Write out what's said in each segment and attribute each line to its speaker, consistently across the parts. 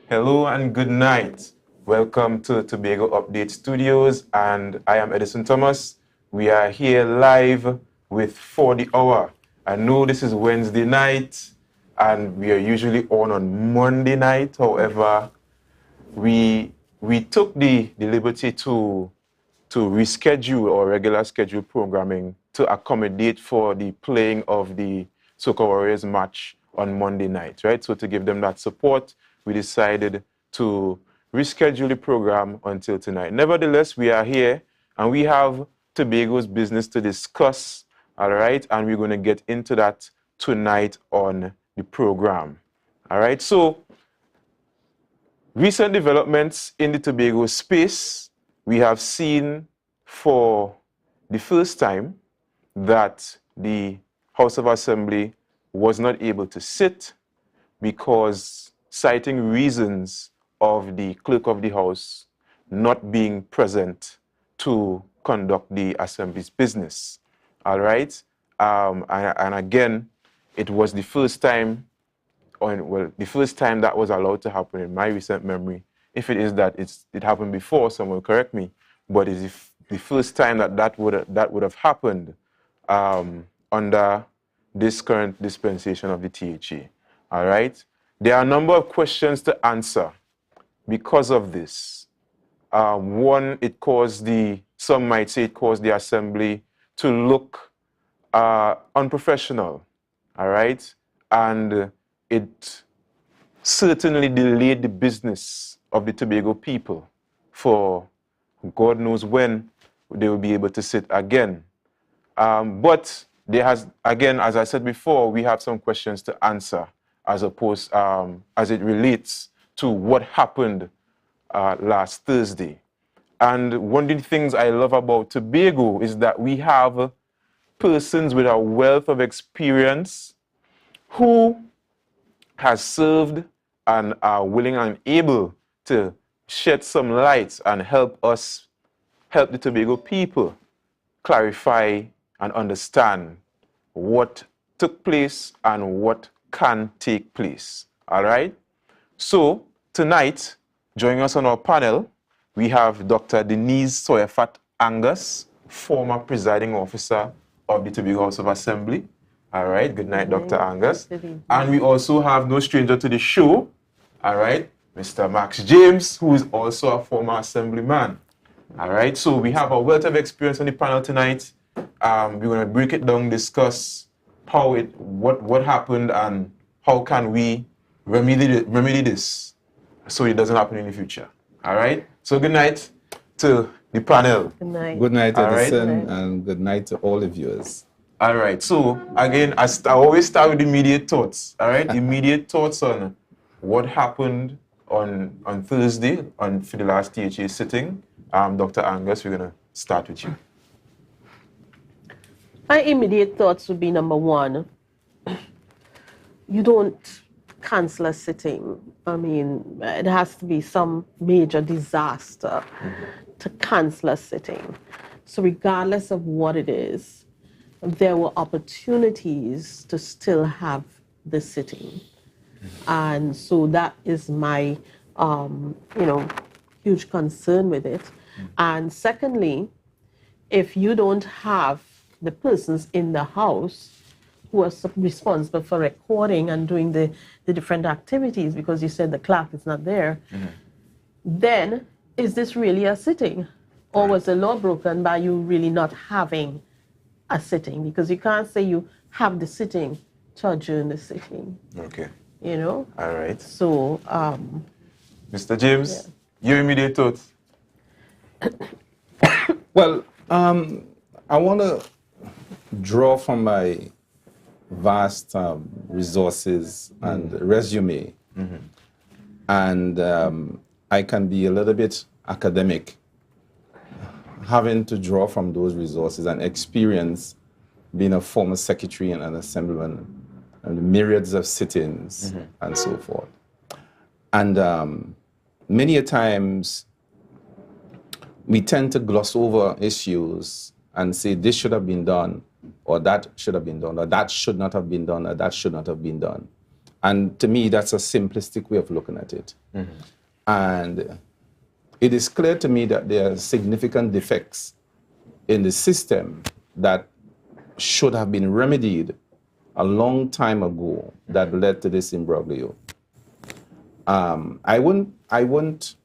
Speaker 1: Hello and good night. Welcome to Tobago Update Studios, and I am Edison Thomas. We are here live with For the Hour. I know this is Wednesday night, and we are usually on Monday night. However, we took the liberty to reschedule our regular scheduled programming to accommodate for the playing of the Soca Warriors match on Monday night, right? So to give them that support, we decided to reschedule the program until tonight. Nevertheless, we are here and we have Tobago's business to discuss, all right? And we're going to get into that tonight on the program, all right? So recent developments in the Tobago space, we have seen for the first time that the House of Assembly was not able to sit because citing reasons of the clerk of the House not being present to conduct the Assembly's business. All right? And again, it was the first time the first time that was allowed to happen in my recent memory. If it is that it happened before, someone correct me, but it's the first time that would have happened under this current dispensation of the THA. All right? There are a number of questions to answer because of this. One, some might say it caused the Assembly to look unprofessional, all right? And it certainly delayed the business of the Tobago people for God knows when they will be able to sit again. But there has, again, as I said before, we have some questions to answer as it relates to what happened last Thursday. And one of the things I love about Tobago is that we have persons with a wealth of experience who has served and are willing and able to shed some light and help the Tobago people clarify and understand what took place and what can take place. All right? So tonight, joining us on our panel, we have Dr. Denise Sawyerfat Angus, former presiding officer of the Tobago House of Assembly. All right, good night, Dr. Angus. And we also have no stranger to the show, all right, Mr. Max James, who is also a former assemblyman. All right, so we have a wealth of experience on the panel tonight. We're going to break it down, discuss what happened and how can we remedy this so it doesn't happen in the future. All right, so good night to the panel.
Speaker 2: Good night.
Speaker 3: Good night, Edison,
Speaker 1: right.
Speaker 3: and good night to all the viewers.
Speaker 1: All right, so again, I always start with immediate thoughts, all right? Immediate thoughts on what happened on Thursday for the last THA sitting. Dr. Angus, we're going to start with you.
Speaker 2: My immediate thoughts would be, number one, you don't cancel a sitting. I mean, it has to be some major disaster to cancel a sitting. So regardless of what it is, there were opportunities to still have the sitting. And so that is my, huge concern with it. And secondly, if you don't have the persons in the house who are responsible for recording and doing the different activities, because you said the clerk is not there, then is this really a sitting? Or was the law broken by you really not having a sitting? Because you can't say you have the sitting to adjourn the sitting.
Speaker 1: Okay.
Speaker 2: You know?
Speaker 1: All right.
Speaker 2: So,
Speaker 1: Mr. James, your immediate thoughts?
Speaker 3: Well, I want to draw from my vast resources and resume, and I can be a little bit academic, having to draw from those resources and experience being a former secretary and an assemblyman and the myriads of sit-ins and so forth. And many a times we tend to gloss over issues and say this should have been done, or that should have been done, or that should not have been done, or that should not have been done. And to me, that's a simplistic way of looking at it. And it is clear to me that there are significant defects in the system that should have been remedied a long time ago that led to this imbroglio. I wouldn't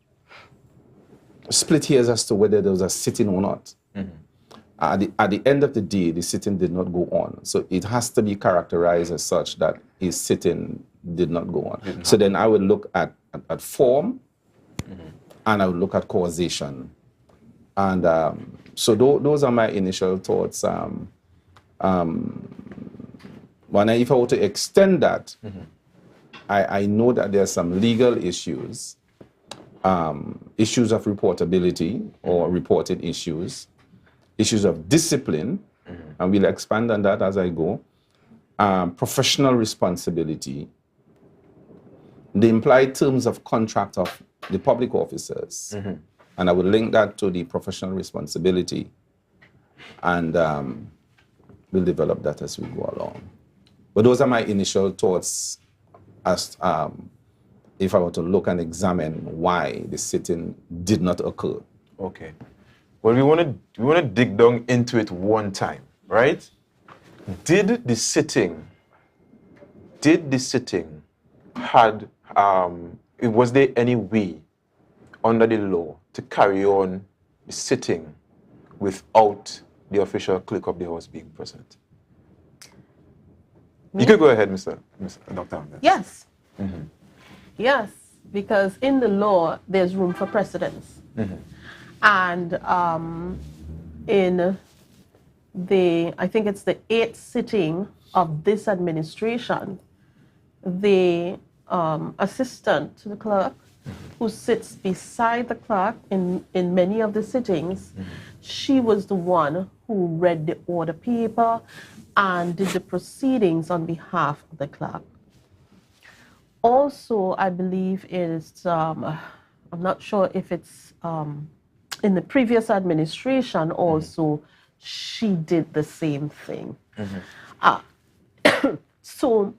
Speaker 3: split hairs as to whether there was a sitting or not. At the end of the day, the sitting did not go on. So it has to be characterized as such that his sitting did not go on. So then I would look at form, and I would look at causation. And so those are my initial thoughts. If I were to extend that, I know that there are some legal issues, issues of reportability or reported issues of discipline, and we'll expand on that as I go, professional responsibility, the implied terms of contract of the public officers, and I would link that to the professional responsibility, and we'll develop that as we go along. But those are my initial thoughts as if I were to look and examine why the sitting did not occur.
Speaker 1: Okay. Well, we want to dig down into it one time, right? Did the sitting was there any way under the law to carry on the sitting without the official clerk of the house being present? You could go ahead, Mr. Dr. Ahmed.
Speaker 2: Yes. Yes, because in the law, there's room for precedence. And in I think it's the 8th sitting of this administration, the assistant to the clerk, who sits beside the clerk in many of the sittings, she was the one who read the order paper and did the proceedings on behalf of the clerk. Also, I believe it's, I'm not sure if it's in the previous administration also, she did the same thing. So,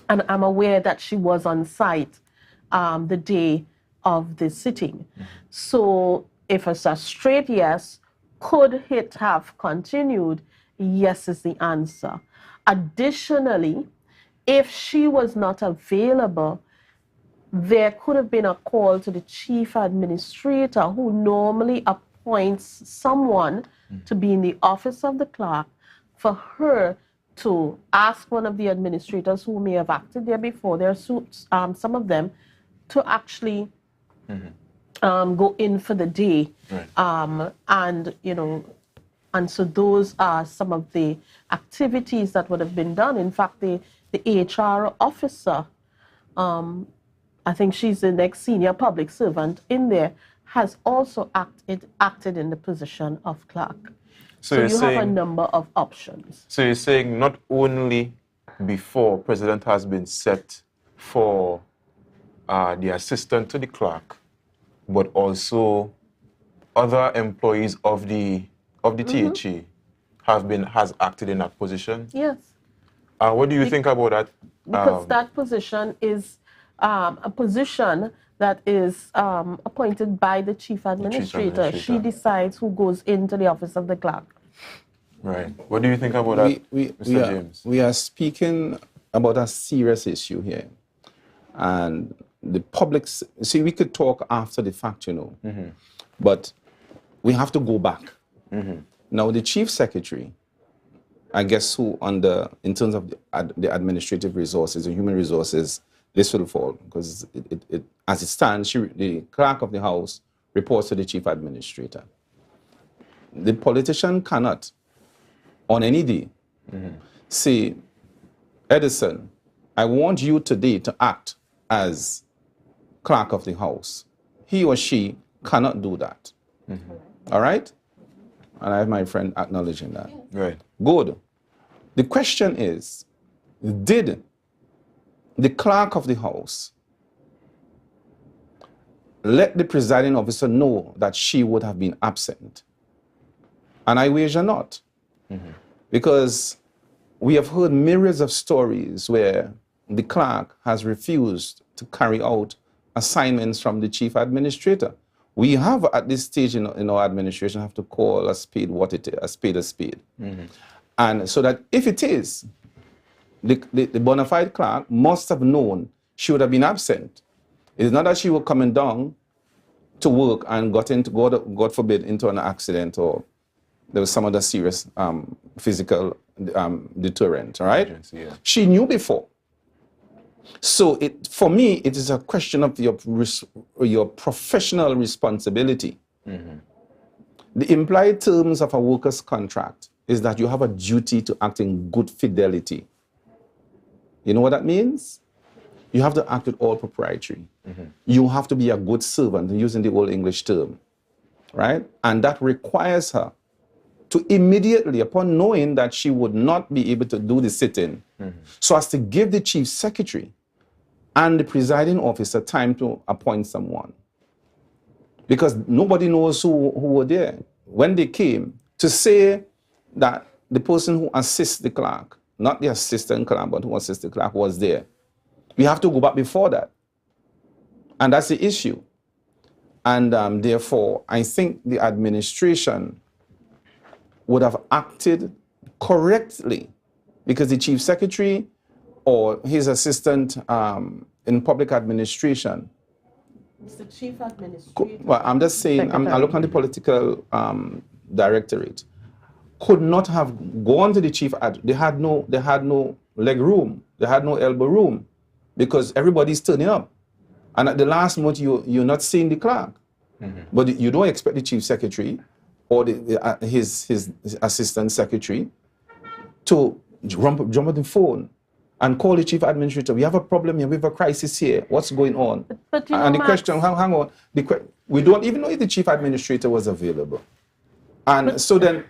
Speaker 2: and I'm aware that she was on site the day of the sitting. So if it's a straight yes, could it have continued? Yes is the answer. Additionally, if she was not available, there could have been a call to the chief administrator, who normally appoints someone to be in the office of the clerk, for her to ask one of the administrators who may have acted there before, there are some of them, to actually go in for the day. And, you know, and so those are some of the activities that would have been done. In fact, the HR officer, I think she's the next senior public servant in there, has also acted in the position of clerk. So you have a number of options.
Speaker 1: So you're saying not only before precedent has been set for the assistant to the clerk, but also other employees of the THE has acted in that position?
Speaker 2: Yes.
Speaker 1: What do you think about that?
Speaker 2: Because that position is a position that is appointed by the chief administrator. She decides who goes into the office of the clerk.
Speaker 1: Right. What do you think about that, Mr. James?
Speaker 3: We are speaking about a serious issue here. And the public, see, we could talk after the fact, you know, but we have to go back. Now, the chief secretary, I guess who in terms of the administrative resources and human resources, this will fall, because as it stands, the clerk of the house reports to the chief administrator. The politician cannot, on any day, say, Edison, I want you today to act as clerk of the house. He or she cannot do that. All right? And I have my friend acknowledging that.
Speaker 1: Right.
Speaker 3: Good. The question is, did the clerk of the house let the presiding officer know that she would have been absent? And I wager not. Because we have heard myriads of stories where the clerk has refused to carry out assignments from the chief administrator. We have at this stage in our administration have to call a spade what it is, a spade a spade. And so that if it is, the bona fide clerk must have known she would have been absent. It's not that she was coming down to work and got into, God forbid, into an accident or there was some other serious physical deterrent, right?
Speaker 1: Yeah.
Speaker 3: She knew before. So for me, it is a question of your professional responsibility. The implied terms of a worker's contract is that you have a duty to act in good fidelity. You know what that means? You have to act with all propriety. You have to be a good servant, using the old English term, right? And that requires her to immediately, upon knowing that she would not be able to do the sitting, so as to give the chief secretary and the presiding officer time to appoint someone. Because nobody knows who were there. When they came, to say that the person who assists the clerk, not the assistant clerk, but who assists the clerk, was there. We have to go back before that. And that's the issue. And therefore, I think the administration would have acted correctly, because the chief secretary or his assistant in public administration.
Speaker 2: It's the chief administrator.
Speaker 3: Well, I'm just saying, I look at the political directorate, could not have gone to the chief. They had no leg room. They had no elbow room, because everybody's turning up. And at the last moment, you're not seeing the clerk. But you don't expect the chief secretary or his assistant secretary to jump on the phone and call the chief administrator. We have a problem here. We have a crisis here. What's going on?
Speaker 2: But
Speaker 3: and the question, hang on. We don't even know if the chief administrator was available. And so then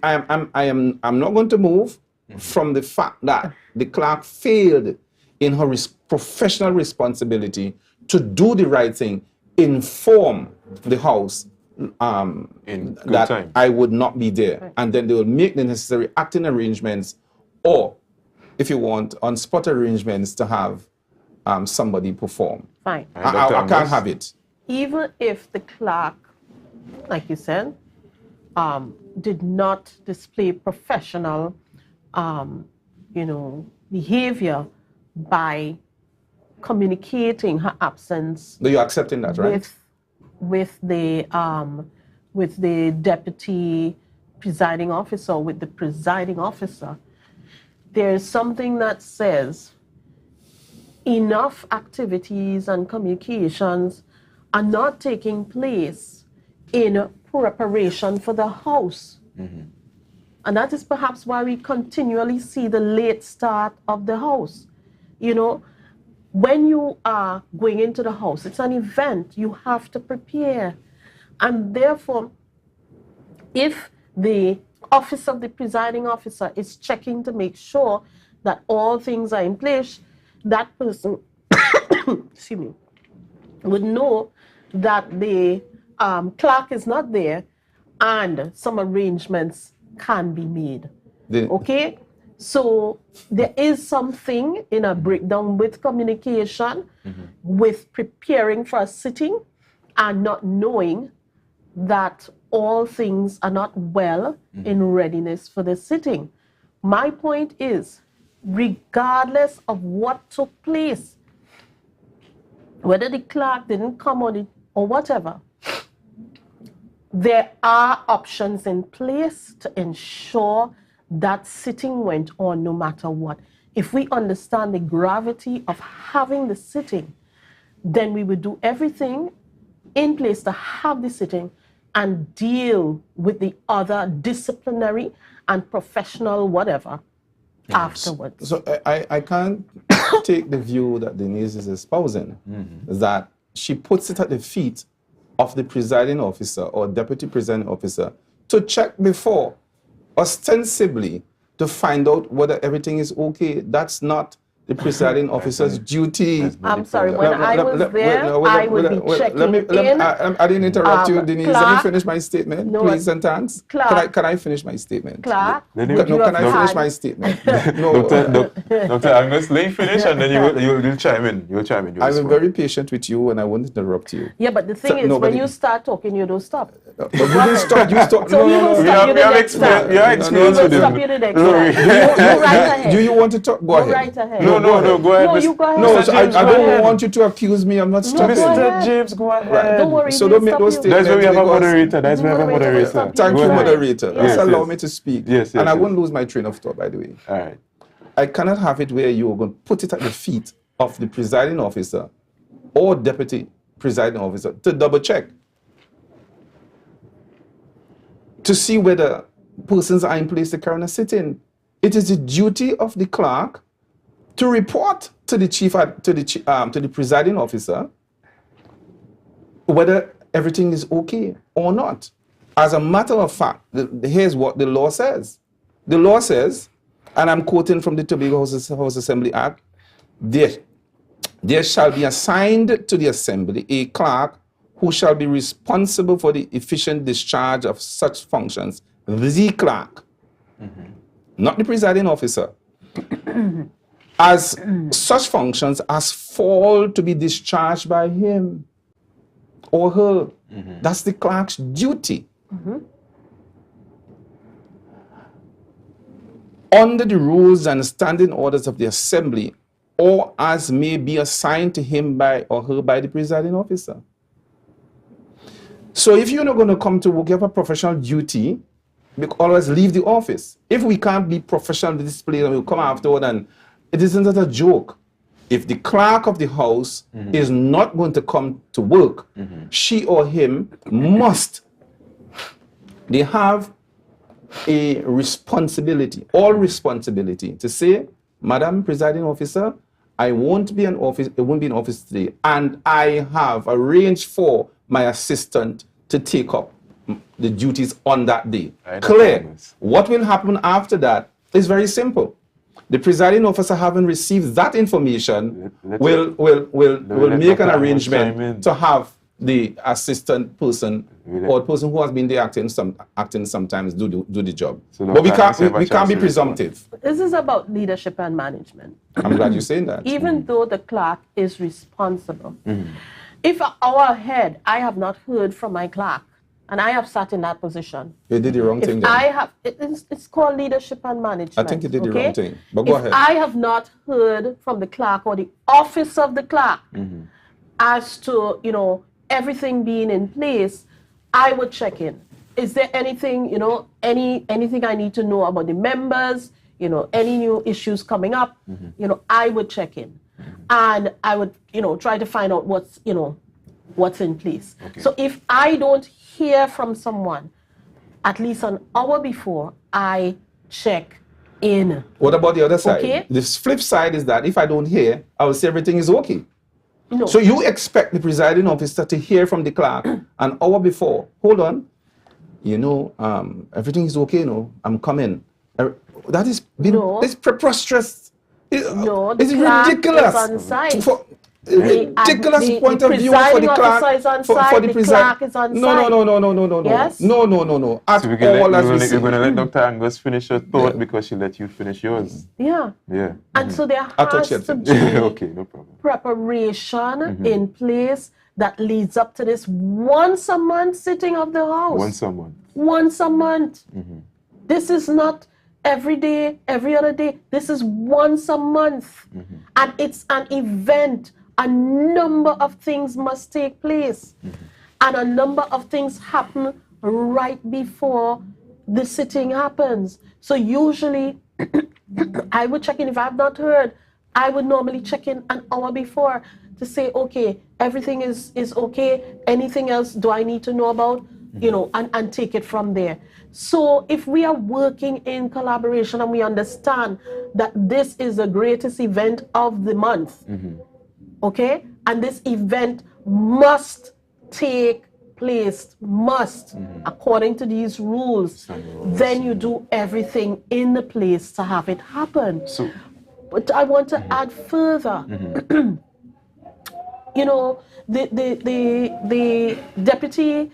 Speaker 3: I'm not going to move from the fact that the clerk failed in her professional responsibility to do the right thing, inform the House
Speaker 1: in good
Speaker 3: that
Speaker 1: time.
Speaker 3: I would not be there.
Speaker 2: Right.
Speaker 3: And then they will make the necessary acting arrangements, or, if you want, on-spot arrangements to have somebody perform.
Speaker 2: Fine.
Speaker 3: I can't have it.
Speaker 2: Even if the clerk, like you said, did not display professional, behavior by communicating her absence.
Speaker 3: You're accepting that, right?
Speaker 2: With the deputy presiding officer, with the presiding officer, there's something that says enough activities and communications are not taking place in preparation for the House. And that is perhaps why we continually see the late start of the House. When you are going into the House, it's an event. You have to prepare. And therefore, if the office of the presiding officer is checking to make sure that all things are in place, that person excuse me, would know that the clerk is not there and some arrangements can be made. Okay? So there is something in a breakdown with communication, with preparing for a sitting and not knowing that all things are not well in readiness for the sitting. My point is, regardless of what took place, whether the clerk didn't come on it or whatever, there are options in place to ensure that sitting went on no matter what. If we understand the gravity of having the sitting, then we would do everything in place to have the sitting and deal with the other disciplinary and professional whatever afterwards.
Speaker 3: So I can't take the view that Denise is espousing, that she puts it at the feet of the presiding officer or deputy presiding officer to check before, ostensibly to find out whether everything is okay. That's not the presiding officer's duty.
Speaker 2: I'm sorry, when I was there, I would be checking in.
Speaker 3: I didn't interrupt you, Denise. Let me finish my statement,
Speaker 2: No,
Speaker 3: please and thanks.
Speaker 2: Clark,
Speaker 3: Can I finish my statement?
Speaker 2: Clark,
Speaker 3: Can I finish my statement? No.
Speaker 1: Dr. Angus, let me finish and then you'll chime in. You'll chime in.
Speaker 3: I'm very patient with you and I won't interrupt you.
Speaker 2: Yeah, but the thing is, when you start talking, you don't stop.
Speaker 3: But you didn't stop. You stop.
Speaker 2: So no.
Speaker 1: We have experience with him.
Speaker 2: Stop you the next time. Right ahead.
Speaker 3: Do you want to talk? Go ahead.
Speaker 2: Right ahead.
Speaker 1: No, go ahead.
Speaker 2: No, you go ahead.
Speaker 3: No, so I don't want you to accuse me. I'm not stopping.
Speaker 1: Mr. James, go ahead.
Speaker 3: Right.
Speaker 2: Don't worry.
Speaker 3: So don't make those statements.
Speaker 1: That's why we have a moderator.
Speaker 3: Thank you, moderator.
Speaker 1: Yes,
Speaker 3: allow me to speak.
Speaker 1: Yes,
Speaker 3: and I won't lose my train of thought, by the way.
Speaker 1: All right.
Speaker 3: I cannot have it where you are going to put it at the feet of the presiding officer or deputy presiding officer to double check, to see whether persons are in place to carry on a sit-in. It is the duty of the clerk to report to the presiding officer whether everything is okay or not. As a matter of fact, here's what the law says. The law says, and I'm quoting from the Tobago House Assembly Act, there shall be assigned to the assembly a clerk who shall be responsible for the efficient discharge of such functions. The clerk, not the presiding officer, as such functions as fall to be discharged by him or her. That's the clerk's duty. Under the rules and standing orders of the assembly, or as may be assigned to him by or her by the presiding officer. So if you're not going to come to work, you have a professional duty, always leave the office. If we can't be professional in this place and we'll come afterward, and it isn't a joke. If the clerk of the house is not going to come to work, she or him must, they have a responsibility, all responsibility, to say, Madam Presiding Officer, I won't be in office, it won't be in office today, and I have arranged for my assistant to take up the duties on that day. Clear. What will happen after that is very simple. The presiding officer, having received that information, will make an arrangement to have the assistant person or the person who has been there acting sometimes do the job. So but we can't be presumptive.
Speaker 2: This is about leadership and management.
Speaker 3: I'm glad you're saying that.
Speaker 2: Even though the clerk is responsible. If an hour ahead I have not heard from my clerk and I have sat in that position,
Speaker 3: you did the wrong thing then.
Speaker 2: It's called leadership and management.
Speaker 3: I think you did the wrong thing. But go ahead.
Speaker 2: If I have not heard from the clerk or the office of the clerk as to, everything being in place, I would check in. Is there anything, anything I need to know about the members, any new issues coming up, I would check in. And I would, try to find out what's in place. Okay. So if I don't hear from someone, at least an hour before, I check in.
Speaker 3: What about the other side?
Speaker 2: Okay.
Speaker 3: The flip side is that if I don't hear, I will say everything is okay.
Speaker 2: No.
Speaker 3: So you expect the presiding officer to hear from the clerk an hour before. Hold on. Everything is okay, I'm coming. That is it's preposterous. It's ridiculous.
Speaker 2: Is on site.
Speaker 3: Ridiculous point of view for the clerk. For the
Speaker 2: clerk is on site.
Speaker 3: No.
Speaker 2: Yes?
Speaker 3: No. At
Speaker 1: so
Speaker 3: all,
Speaker 1: we're going to let Dr. Angus finish her thought because she let you finish yours.
Speaker 2: Yeah. And so there has to be
Speaker 1: okay, no problem.
Speaker 2: Preparation in place that leads up to this once a month sitting of the house. Once a month. This is not every day, every other day. This is once a month. And it's an event. A number of things must take place. And a number of things happen right before the sitting happens. So usually, I would check in. If I have not heard, I would normally check in an hour before to say, okay, everything is okay. Anything else do I need to know about? And take it from there. So if we are working in collaboration and we understand that this is the greatest event of the month, okay, and this event must take place, according to these rules, then you do everything in the place to have it happen. But I want to add further. You know, the deputy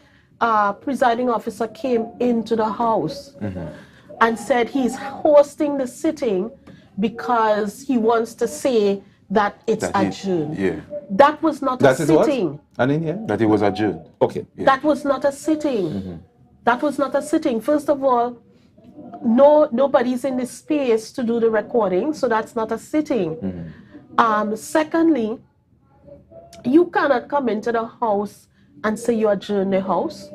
Speaker 2: presiding officer came into the house and said he's hosting the sitting because he wants to say that it's adjourned.
Speaker 1: Yeah.
Speaker 2: That was not a sitting.
Speaker 3: What? I didn't hear.
Speaker 1: That it was adjourned.
Speaker 3: Okay.
Speaker 1: Yeah.
Speaker 2: That was not a sitting. That was not a sitting. First of all, nobody's in the space to do the recording, so that's not a sitting. Secondly, you cannot come into the house and say you adjourn the house.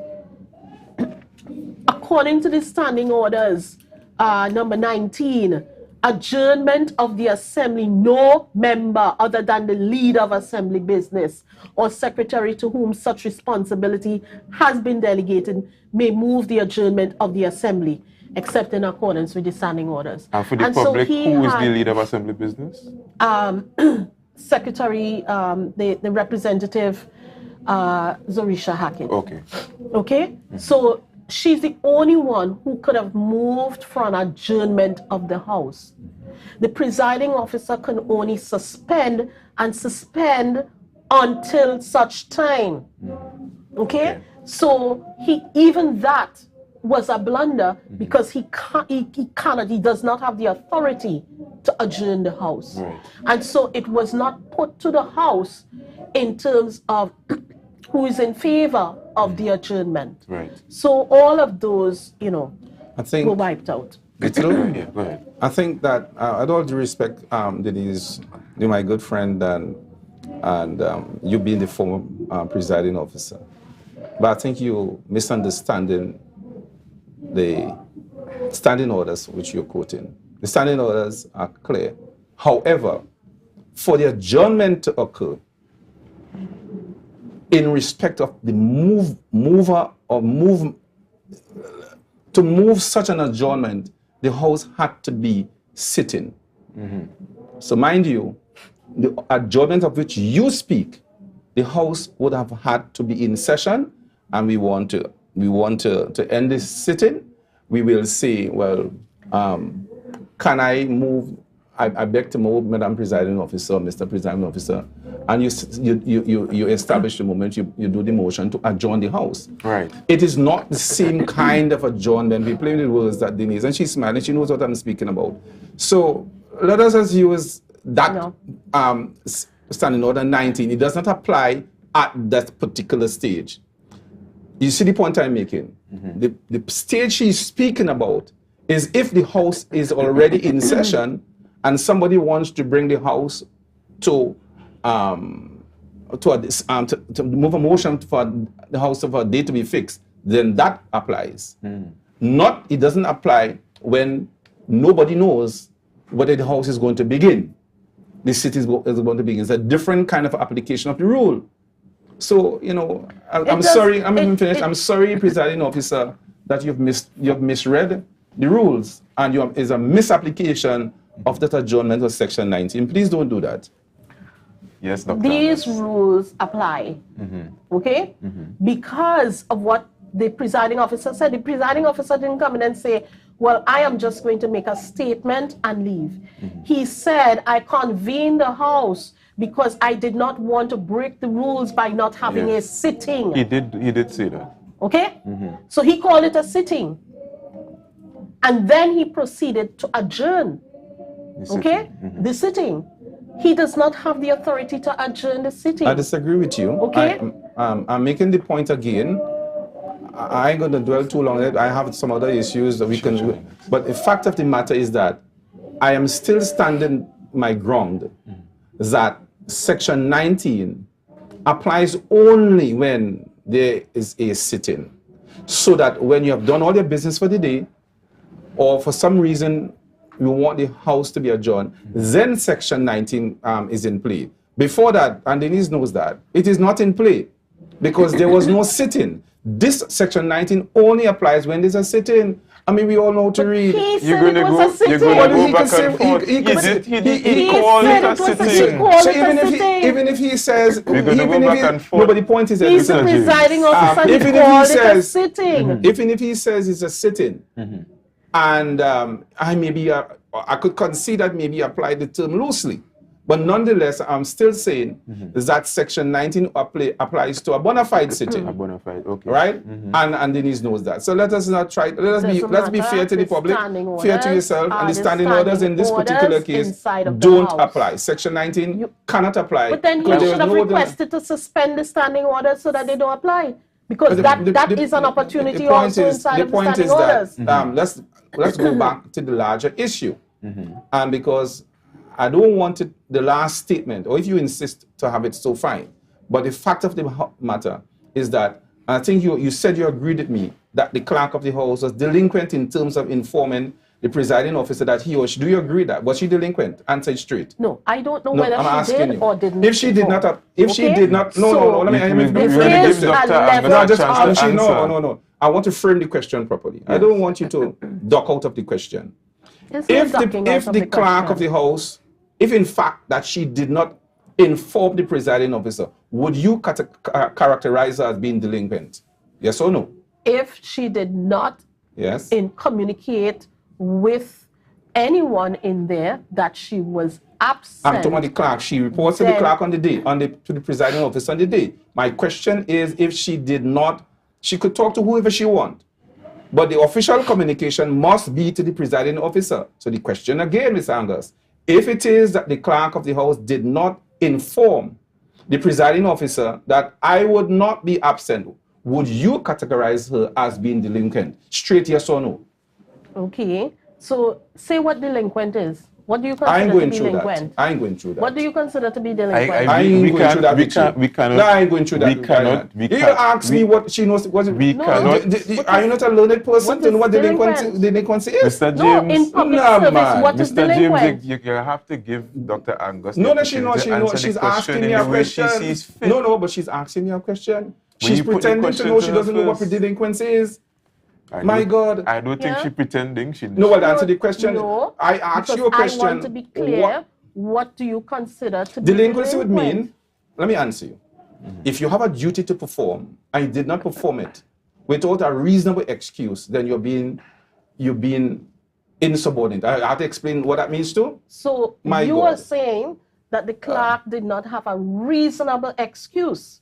Speaker 2: According to the standing orders, number 19, adjournment of the assembly, no member other than the leader of assembly business or secretary to whom such responsibility has been delegated may move the adjournment of the assembly, except in accordance with the standing orders.
Speaker 1: And for the public, who is the leader of assembly business?
Speaker 2: Secretary, the representative, Zorisha Hackett.
Speaker 1: Okay.
Speaker 2: Okay? So she's the only one who could have moved for an adjournment of the house. The presiding officer can only suspend until such time. Okay? So even that was a blunder because he does not have the authority to adjourn the house.
Speaker 1: Right.
Speaker 2: And so it was not put to the house in terms of who is in favor of the adjournment.
Speaker 1: Right.
Speaker 2: So all of those,
Speaker 3: I think
Speaker 2: were wiped out.
Speaker 1: Yeah, go ahead.
Speaker 3: I think that, with all due respect, Denise, you're my good friend, and you being the former presiding officer. But I think you're misunderstanding the standing orders which you're quoting. The standing orders are clear. However, for the adjournment to occur, in respect of the to move such an adjournment, the house had to be sitting. So mind you, the adjournment of which you speak, the house would have had to be in session, and we want to end this sitting. We will say, well, can I move? I beg to move, Madam Presiding Officer, Mr. Presiding Officer, and you establish the moment you do the motion to adjourn the house.
Speaker 1: Right.
Speaker 3: It is not the same kind of adjournment. We play with the words that Denise, and she's smiling. She knows what I'm speaking about. So let us use that standing order 19. It does not apply at that particular stage. You see the point I'm making? The stage she's speaking about is if the house is already in session and somebody wants to bring the house to move a motion for the house of a day to be fixed, then that applies. It doesn't apply when nobody knows whether the house is going to begin. The city is going to begin. It's a different kind of application of the rule. So, I'm sorry, I'm sorry, Presiding Officer, that you've misread the rules, and is a misapplication of that adjournment of Section 19. Please don't do that.
Speaker 1: Yes, Dr.
Speaker 2: These rules apply, okay? Because of what the presiding officer said. The presiding officer didn't come in and say, well, I am just going to make a statement and leave. He said, I convened the house because I did not want to break the rules by not having a sitting.
Speaker 1: He did say that.
Speaker 2: Okay? So he called it a sitting. And then he proceeded to adjourn. The sitting. He does not have the authority to adjourn the sitting.
Speaker 3: I disagree with you.
Speaker 2: Okay.
Speaker 3: I'm making the point again. I ain't going to dwell too long on it. I have some other issues that we can. But the fact of the matter is that I am still standing my ground that Section 19 applies only when there is a sitting. So that when you have done all your business for the day, or for some reason you want the house to be adjourned, then Section 19 is in play. Before that, and Denise knows that, it is not in play because there was no sitting. This Section 19 only applies when there's a sitting. I mean, we all know to read.
Speaker 1: You're going to go back and forth. He called it a sitting.
Speaker 3: So even if he says, no, but the point is that
Speaker 2: he's the presiding officer. Even
Speaker 3: if he says it's a sitting, and I may be I could concede that maybe apply the term loosely. But nonetheless, I'm still saying that Section 19 applies to a bona fide sitting.
Speaker 1: A bona fide, okay.
Speaker 3: Right? And Denise knows that. So let us not try, let's be fair to the public, fair to yourself, and the standing orders in this particular case don't apply. Section 19 cannot apply.
Speaker 2: But then you should have requested to suspend the standing orders so that they don't apply. Because that is an opportunity also inside of the standing orders.
Speaker 3: Let's go back to the larger issue. And because I don't want the last statement, or if you insist to have it, so fine. But the fact of the matter is that, I think you said you agreed with me, that the clerk of the house was delinquent in terms of informing the presiding officer that he or she, do you agree that? Was she delinquent? Answer it straight.
Speaker 2: No, I don't know whether she did or didn't.
Speaker 3: If she did not, no, let me no. I want to frame the question properly. Yes. I don't want you to duck out of the question. If the clerk of the house, if in fact that she did not inform the presiding officer, would you characterize her as being delinquent? Yes or no?
Speaker 2: If she did not communicate with anyone in there that she was absent.
Speaker 3: I'm talking about the clerk. She reports to the clerk on the day, to the presiding officer on the day. My question is, if she did not, she could talk to whoever she wants. But the official communication must be to the presiding officer. So the question again, Ms. Angus, if it is that the clerk of the house did not inform the presiding officer that I would not be absent, would you categorize her as being delinquent? Straight yes or no?
Speaker 2: Okay. So say what delinquent is. What do you consider to be delinquent?
Speaker 3: I ain't going through that.
Speaker 2: What do you consider to be delinquent?
Speaker 3: I ain't going through that.
Speaker 1: We cannot.
Speaker 3: No, I ain't going through that. You ask me what she knows.
Speaker 1: We cannot.
Speaker 3: Are you not a learned person to know what delinquency is?
Speaker 1: Mr. James.
Speaker 2: No, in public service, what is delinquent?
Speaker 1: James, you have to give Dr. Angus.
Speaker 3: No, she's asking me a question. No, but she's asking me a question. She's pretending to know she doesn't know what delinquency is. My God.
Speaker 1: I don't think she's pretending.
Speaker 3: No, well, answer the question.
Speaker 2: No,
Speaker 3: I asked you a question.
Speaker 2: I want to be clear. What do you consider to be
Speaker 3: delinquency? Would mean, let me answer you. If you have a duty to perform and you did not perform it without a reasonable excuse, then you're being insubordinate. I have to explain what that means too.
Speaker 2: So you are saying that the clerk did not have a reasonable excuse.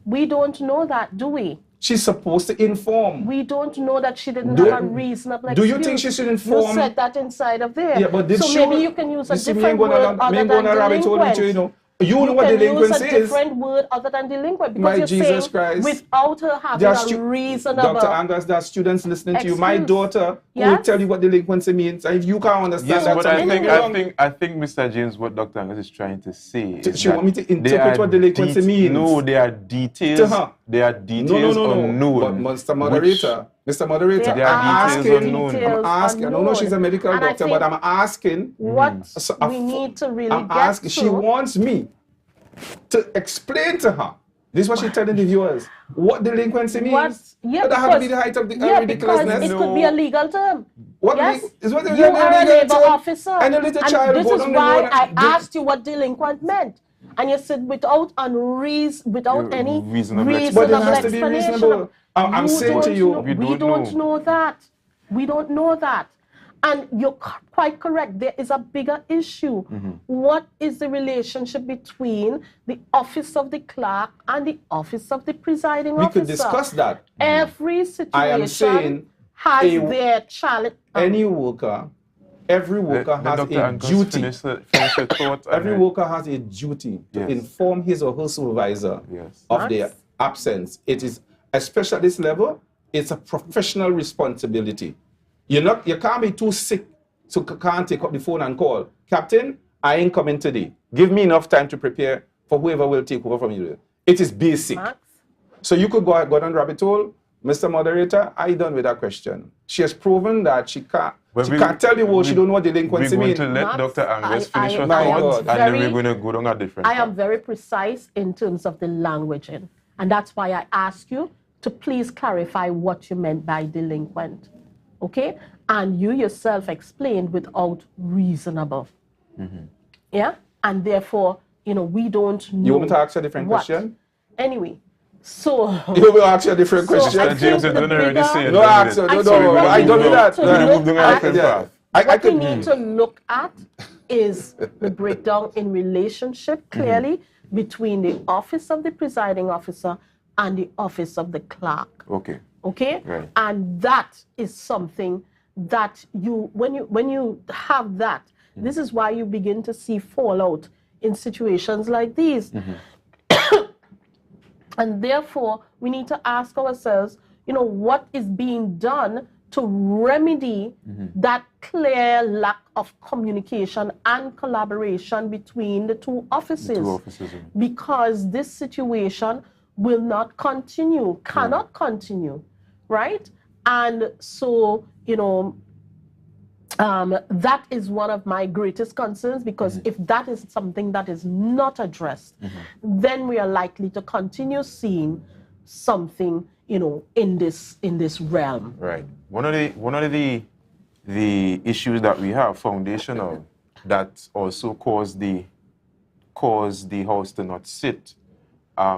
Speaker 2: We don't know that, do we?
Speaker 3: She's supposed to inform.
Speaker 2: We don't know that she didn't have a reasonable excuse.
Speaker 3: Do you think she should inform?
Speaker 2: You said that inside of there.
Speaker 3: Yeah, but
Speaker 2: maybe you can use a different word other than delinquent.
Speaker 3: You know what delinquency is.
Speaker 2: Use a different word other than delinquent because you're
Speaker 3: Jesus
Speaker 2: saying
Speaker 3: Christ.
Speaker 2: Without her having a reasonable
Speaker 3: Dr. Angus, there are students listening to you. My daughter will tell you what delinquency means. And if you can't understand that,
Speaker 1: but I think, Mr. James, what Dr. Angus is trying to say is
Speaker 3: she want me to interpret what delinquency means.
Speaker 1: No, there are details. There are details unknown.
Speaker 3: But Mr. Moderator, I'm asking. I don't know she's a medical doctor, but I'm asking.
Speaker 2: What we need to really get to.
Speaker 3: She wants me to explain to her. This is what she's telling the viewers. What delinquency means. That has to be the height of the ridiculousness.
Speaker 2: Because it could be a legal term.
Speaker 3: You are
Speaker 2: a labor officer.
Speaker 3: And a little child.
Speaker 2: This is why I asked you what delinquent meant. And you said without any reasonable explanation.
Speaker 3: But it has to be reasonable. I'm saying to you,
Speaker 2: we don't know that. We don't know that. And you're quite correct. There is a bigger issue. What is the relationship between the office of the clerk and the office of the presiding officer?
Speaker 3: We could discuss that.
Speaker 2: Every situation has their challenge.
Speaker 3: Every worker has a duty. Every worker has a duty to inform his or her supervisor of their absence. It is, especially at this level, it's a professional responsibility. You can't be too sick, so can't take up the phone and call. Captain, I ain't coming today. Give me enough time to prepare for whoever will take over from you. It is basic. Max? So you could go down rabbit hole. Mr. Moderator, I done with that question. She has proven that she can't tell you what she don't know what delinquency means.
Speaker 1: We're going to let Dr. Angus finish her thought, and then we're going to go down a different path.
Speaker 2: I am very precise in terms of the languaging. And that's why I ask you to please clarify what you meant by delinquent. Okay? And you yourself explained without reasonable. Yeah? And therefore, we don't know.
Speaker 3: You want me to ask a different question?
Speaker 2: Anyway, so...
Speaker 3: You want me to ask you a different question?
Speaker 1: James, you don't already say it.
Speaker 3: No, I don't do that.
Speaker 2: What we need to look at is the breakdown in relationship clearly between the office of the presiding officer and the office of the clerk.
Speaker 1: Okay.
Speaker 2: Okay?
Speaker 1: Right.
Speaker 2: And that is something that when you have that, this is why you begin to see fallout in situations like these. And therefore, we need to ask ourselves, what is being done to remedy that clear lack of communication and collaboration between the two offices. Because this situation will not continue, cannot continue, right? And so, that is one of my greatest concerns, because if that is something that is not addressed, then we are likely to continue seeing something, in this realm.
Speaker 1: Right. One of the issues that we have foundational that also cause the house to not sit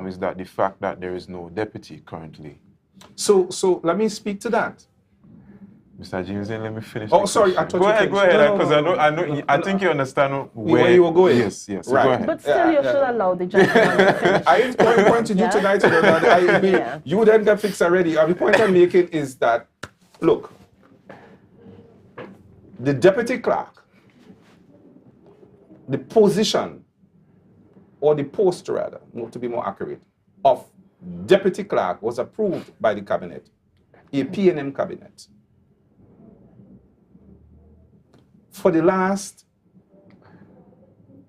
Speaker 1: is that the fact that there is no deputy currently.
Speaker 3: So let me speak to that.
Speaker 1: Mr. James, let me finish.
Speaker 3: Oh, sorry, I thought
Speaker 1: go
Speaker 3: you
Speaker 1: ahead, because I think you understand
Speaker 3: where you were going.
Speaker 1: Yes, right.
Speaker 3: So go ahead.
Speaker 2: But still, you should allow the gentleman to finish.
Speaker 3: I ain't pointing you tonight. You then get fixed already. The point I'm making is that, look, the deputy clerk, the position, or the post rather, to be more accurate, of deputy clerk was approved by the cabinet, a P&M cabinet. For the last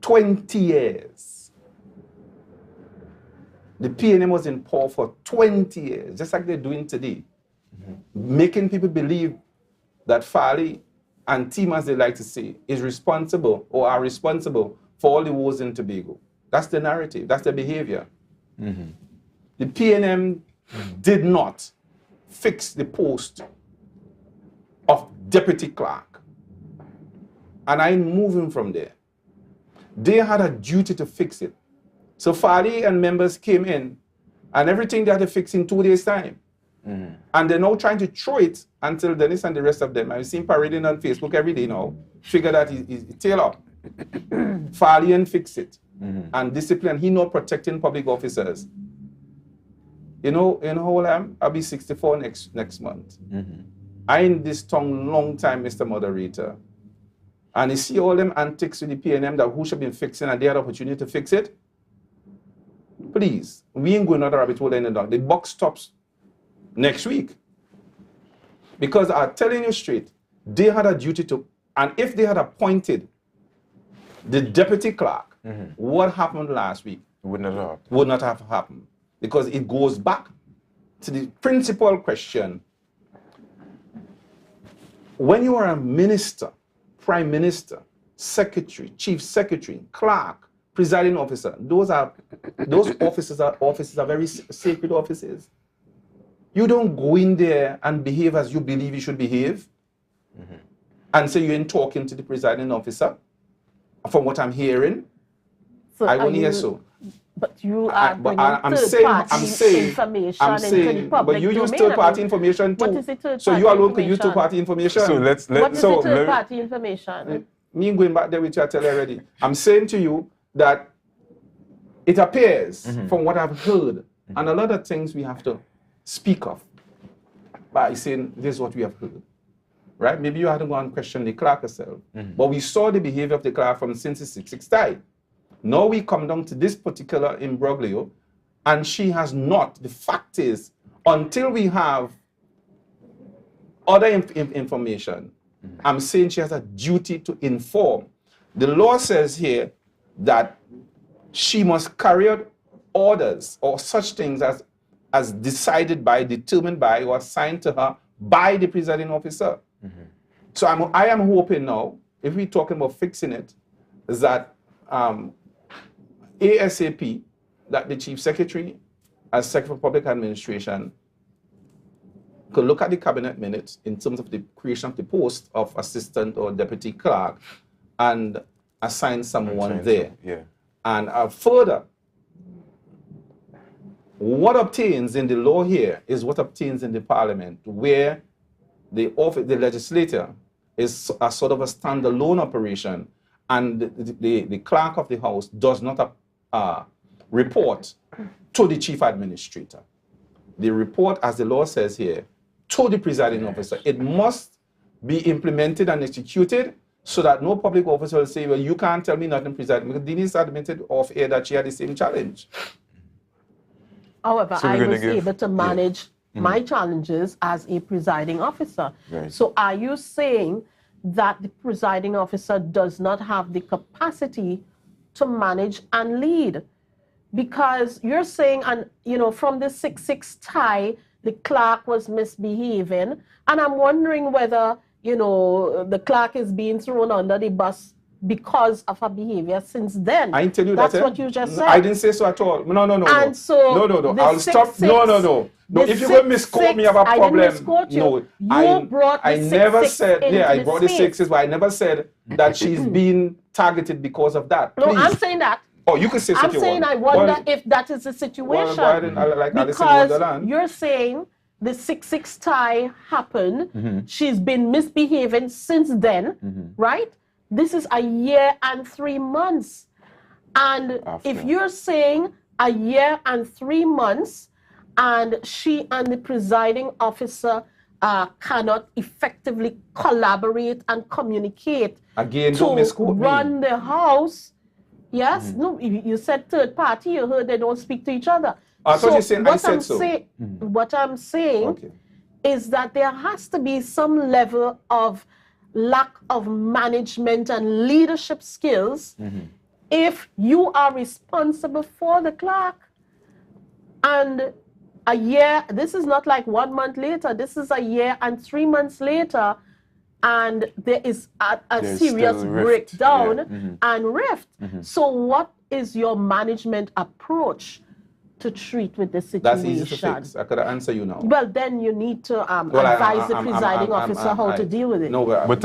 Speaker 3: 20 years, the P&M was in power for 20 years, just like they're doing today, making people believe that Farley and team, as they like to say, is responsible or are responsible for all the wars in Tobago. That's the narrative, that's the behavior. The P&M did not fix the post of deputy clerk. And I'm moving from there. They had a duty to fix it. So Farley and members came in, and everything they had to fix in 2 days' time. And they're now trying to throw it until Dennis and the rest of them, I've seen parading on Facebook every day now, figure that he's tail up. Farley and fix it. And discipline, he not protecting public officers. You know how old I am? I'll be 64 next month. I in this tongue long time, Mr. Moderator. And you see all them antics with the P&M that who should be fixing and they had opportunity to fix it? Please, we ain't going out of rabbit hole any longer. The buck stops next week. Because I'm telling you straight, they had a duty to, and if they had appointed the deputy clerk, what happened last week
Speaker 1: would
Speaker 3: not have happened. Because it goes back to the principal question. When you are a minister, prime minister, secretary, chief secretary, clerk, presiding officer, those offices are very sacred offices. You don't go in there and behave as you believe you should behave and say you ain't talking to the presiding officer. From what I'm hearing,
Speaker 2: so
Speaker 3: I won't hear so.
Speaker 2: But you are bringing third-party information into the public
Speaker 3: but you use third-party information too.
Speaker 2: What is the third-party
Speaker 3: so you alone could use third-party information.
Speaker 1: So what
Speaker 2: is the third-party information?
Speaker 3: Me going back there with you, I tell you already. I'm saying to you that it appears from what I've heard, and a lot of things we have to speak of by saying this is what we have heard. Right? Maybe you had to go and question the clerk herself. But we saw the behavior of the clerk from since the 6 time. Now we come down to this particular imbroglio, and she has not. The fact is, until we have other information, I'm saying she has a duty to inform. The law says here that she must carry out orders or such things as decided by, determined by, or assigned to her by the presiding officer. So I am hoping now, if we're talking about fixing it, is that ASAP, that the Chief Secretary, as Secretary for Public Administration, could look at the cabinet minutes in terms of the creation of the post of assistant or deputy clerk and assign someone there. And further, what obtains in the law here is what obtains in the parliament, where the legislator is a sort of a standalone operation, and the clerk of the house does not report to the chief administrator. They report, as the law says here, to the presiding officer. It must be implemented and executed so that no public officer will say, well, you can't tell me nothing, presiding, because Denise admitted off air that she had the same challenge.
Speaker 2: However, I was able to manage my challenges as a presiding officer.
Speaker 1: Right.
Speaker 2: So are you saying that the presiding officer does not have the capacity to manage and lead? Because you're saying, and you know, from the 6-6 tie, the clerk was misbehaving, and I'm wondering whether, you know, the clerk is being thrown under the bus because of her behavior since then.
Speaker 3: I tell you
Speaker 2: that's
Speaker 3: that.
Speaker 2: What you just said.
Speaker 3: I didn't say so at all. No.
Speaker 2: And so
Speaker 3: no. I'll stop. No. If you're going to misquote me about a problem,
Speaker 2: I didn't misquote you. You brought the
Speaker 3: I never said.
Speaker 2: Yeah,
Speaker 3: I brought the 6-6, but I never said that she's being targeted because of that. Please.
Speaker 2: No, I'm saying that.
Speaker 3: Oh, you can say
Speaker 2: I'm saying I wonder if that is the situation.
Speaker 3: Why didn't I like Alice in
Speaker 2: because
Speaker 3: Wonderland?
Speaker 2: you're saying the 6-6 tie happened. She's been misbehaving since then, right? This is 1 year and 3 months. And if you're saying 1 year and 3 months, and she and the presiding officer cannot effectively collaborate and communicate to run the house. Yes, no, you said third party, you heard they don't speak to each other.
Speaker 3: I thought you said I said so.
Speaker 2: What I'm saying is that there has to be some level of lack of management and leadership skills if you are responsible for the clerk. And a year, this is not like 1 month later, this is 1 year and 3 months later, and there is a serious breakdown and rift. So what is your management approach to treat with this situation?
Speaker 3: That's easy to fix. I could answer you now.
Speaker 2: Well, then you need to advise the presiding officer how to deal with it.
Speaker 3: No, but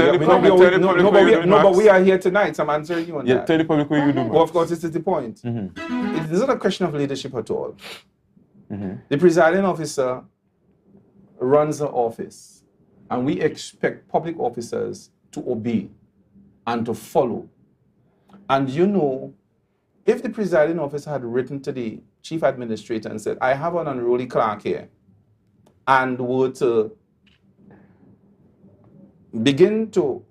Speaker 3: we are here tonight, so I'm answering you on that.
Speaker 1: Tell the public what you do.
Speaker 3: Well, of course, this is the point. It is not a question of leadership at all. The presiding officer runs the office, and we expect public officers to obey and to follow. And you know, if the presiding officer had written to the chief administrator and said, I have an unruly clerk here, and were to begin to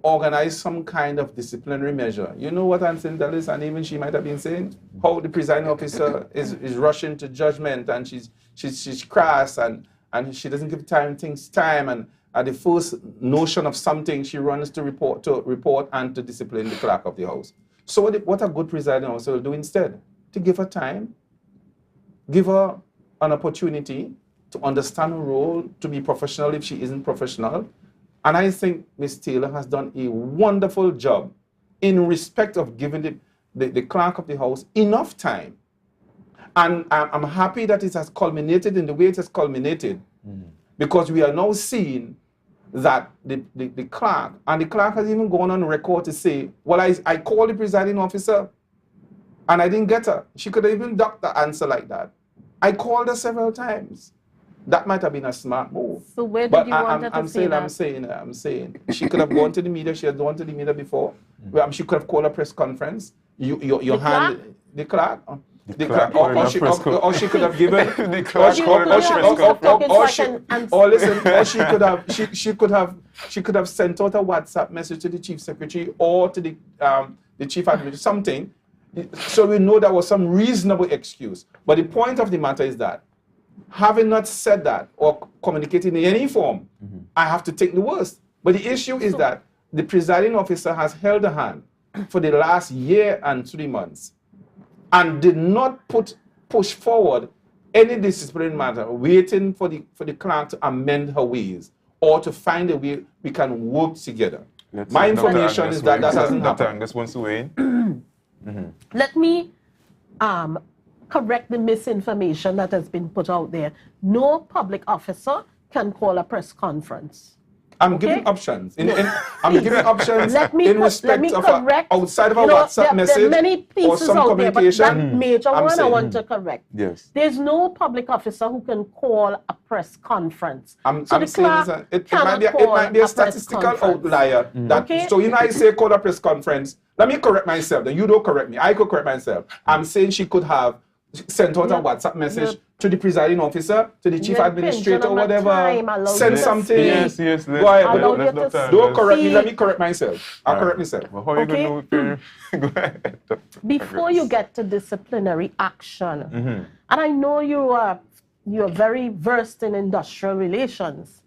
Speaker 3: organize some kind of disciplinary measure, you know what I'm saying, Dallas, and even she might have been saying, how the presiding officer is rushing to judgment, and she's crass, and she doesn't give things time, and at the first notion of something, she runs to report and to discipline the clerk of the house. So what a good presiding officer will do instead? To give her time, give her an opportunity to understand her role, to be professional if she isn't professional. And I think Ms. Taylor has done a wonderful job in respect of giving the clerk of the house enough time. And I'm happy that it has culminated in the way it has culminated, because we are now seeing that the clerk has even gone on record to say, well, I called the presiding officer and I didn't get her. She could have even ducked the answer like that. I called her several times. That might have been a smart move.
Speaker 2: So where did you want her to say that?
Speaker 3: I'm saying. She could have gone to the media. She had gone to the media before. She could have called a press conference. Your hand, the clerk? Or she could have given the clerk, she could have sent out a WhatsApp message to the chief secretary or to the chief administrator, something. So we know there was some reasonable excuse. But the point of the matter is that, having not said that or communicated in any form, I have to take the worst. But the issue is that the presiding officer has held a hand for the last 1 year and 3 months and did not push forward any disciplinary matter, waiting for the clerk to amend her ways or to find a way we can work together. My information is that hasn't happened.
Speaker 1: This wants to weigh.
Speaker 2: Let me correct the misinformation that has been put out there. No public officer can call a press conference.
Speaker 3: I'm giving options. I'm giving options in respect of outside of a WhatsApp message
Speaker 2: there are many pieces
Speaker 3: or some
Speaker 2: out
Speaker 3: communication.
Speaker 2: there, but that major one I want to correct.
Speaker 1: Yes.
Speaker 2: There's no public officer who can call a press conference.
Speaker 3: I'm
Speaker 2: the
Speaker 3: saying it
Speaker 2: cannot
Speaker 3: might be a statistical outlier. So I say call a press conference. Let me correct myself. Then you don't correct me. I could correct myself. I'm saying she could have sent out a WhatsApp message to the presiding officer, to the chief administrator, whatever. Send something.
Speaker 1: Yes.
Speaker 3: Go ahead. Don't correct me. Let me correct myself. I'll correct myself.
Speaker 1: Well, how are you going to go ahead?
Speaker 2: Before you get to disciplinary action, and I know you're very versed in industrial relations,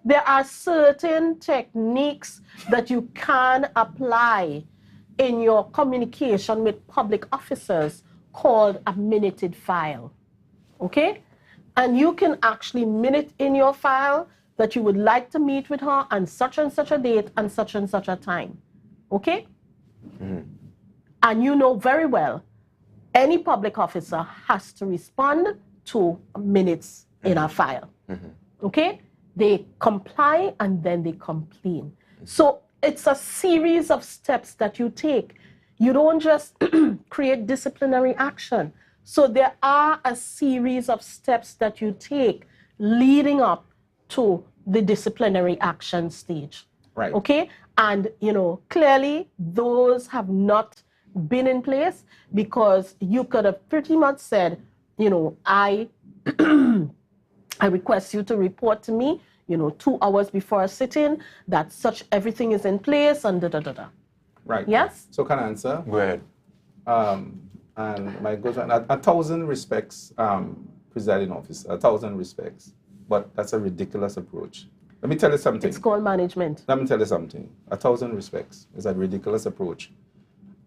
Speaker 2: there are certain techniques that you can apply in your communication with public officers called a minuted file, okay? And you can actually minute in your file that you would like to meet with her on such and such a date and such a time, okay? And you know very well, any public officer has to respond to minutes in a file, okay? They comply and then they complain. So it's a series of steps that you take. You don't just create disciplinary action. So there are a series of steps that you take leading up to the disciplinary action stage.
Speaker 3: Right.
Speaker 2: Okay? And, clearly those have not been in place because you could have pretty much said, I request you to report to me, 2 hours before a sit-in that such everything is in place and da-da-da-da.
Speaker 3: Right.
Speaker 2: Yes?
Speaker 3: So can I answer?
Speaker 1: Go ahead.
Speaker 3: And my good friend, 1,000 respects, presiding officer, 1,000 respects. But that's a ridiculous approach. Let me tell you something.
Speaker 2: It's called management.
Speaker 3: Let me tell you something. 1,000 respects is a ridiculous approach.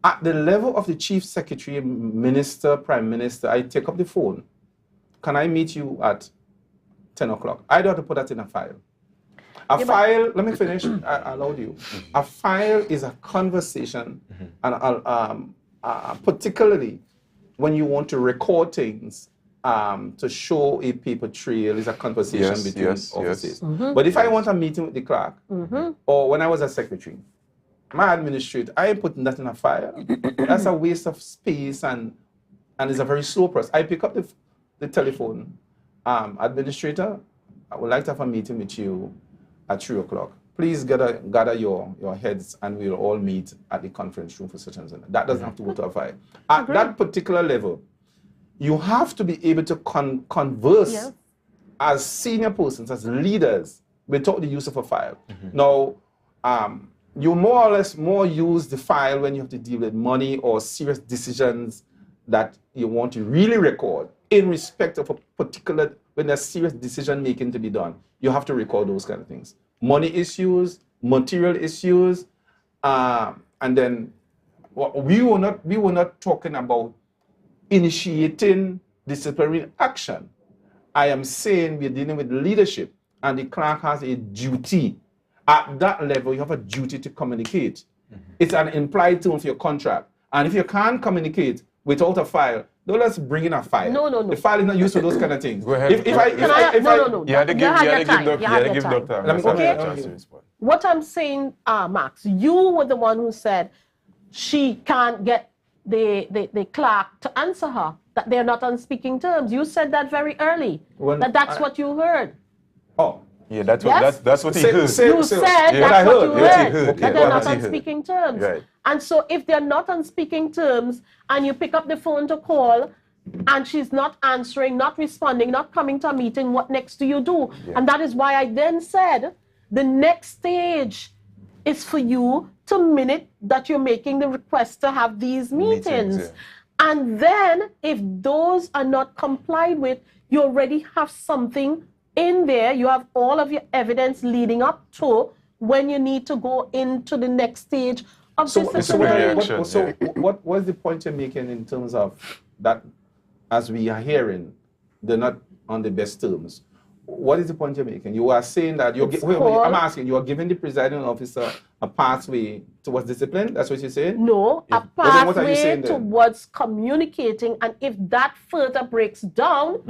Speaker 3: At the level of the chief secretary, minister, prime minister, I take up the phone. Can I meet you at 10 o'clock? I don't have to put that in a file. File, let me finish, I allowed you. A file is a conversation, and particularly when you want to record things to show a paper trail is a conversation between offices. But if I want a meeting with the clerk, or when I was a secretary, my administrator, I ain't putting that in a file. That's a waste of space and it's a very slow process. I pick up the telephone, administrator, I would like to have a meeting with you at 3 o'clock. Please gather your heads and we'll all meet at the conference room for such and such. That doesn't have to go to a file. At that particular level, you have to be able to converse as senior persons, as leaders, without the use of a file. Now, you more or less use the file when you have to deal with money or serious decisions that you want to really record in respect of a particular, when there's serious decision making to be done. You have to record those kind of things. Money issues, material issues, and then we were not talking about initiating disciplinary action. I am saying we're dealing with leadership, and the clerk has a duty. At that level, you have a duty to communicate. It's an implied term of your contract. And if you can't communicate without a file, don't let's bring in a file.
Speaker 2: No.
Speaker 3: The file is not used for those kind of things.
Speaker 1: Go ahead.
Speaker 2: No.
Speaker 1: You had to give Dr.
Speaker 2: What I'm saying, Max, you were the one who said she can't get the clerk to answer her, that they're not on speaking terms. You said that very early, that's what you heard.
Speaker 3: Oh.
Speaker 1: Yeah, that's what he heard.
Speaker 2: You said that's what you heard, that they're not on speaking terms.
Speaker 1: Right.
Speaker 2: And so if they're not on speaking terms and you pick up the phone to call and she's not answering, not responding, not coming to a meeting, what next do you do? Yeah. And that is why I then said the next stage is for you to minute that you're making the request to have these meetings. And then if those are not complied with, you already have something in there. You have all of your evidence leading up to when you need to go into the next stage of disciplinary action.
Speaker 3: So what was the point you're making in terms of that, as we are hearing, they're not on the best terms? What is the point you're making? You are saying that I'm asking, you are giving the presiding officer a pathway towards discipline? That's what you're saying?
Speaker 2: No, a pathway towards communicating, and if that further breaks down,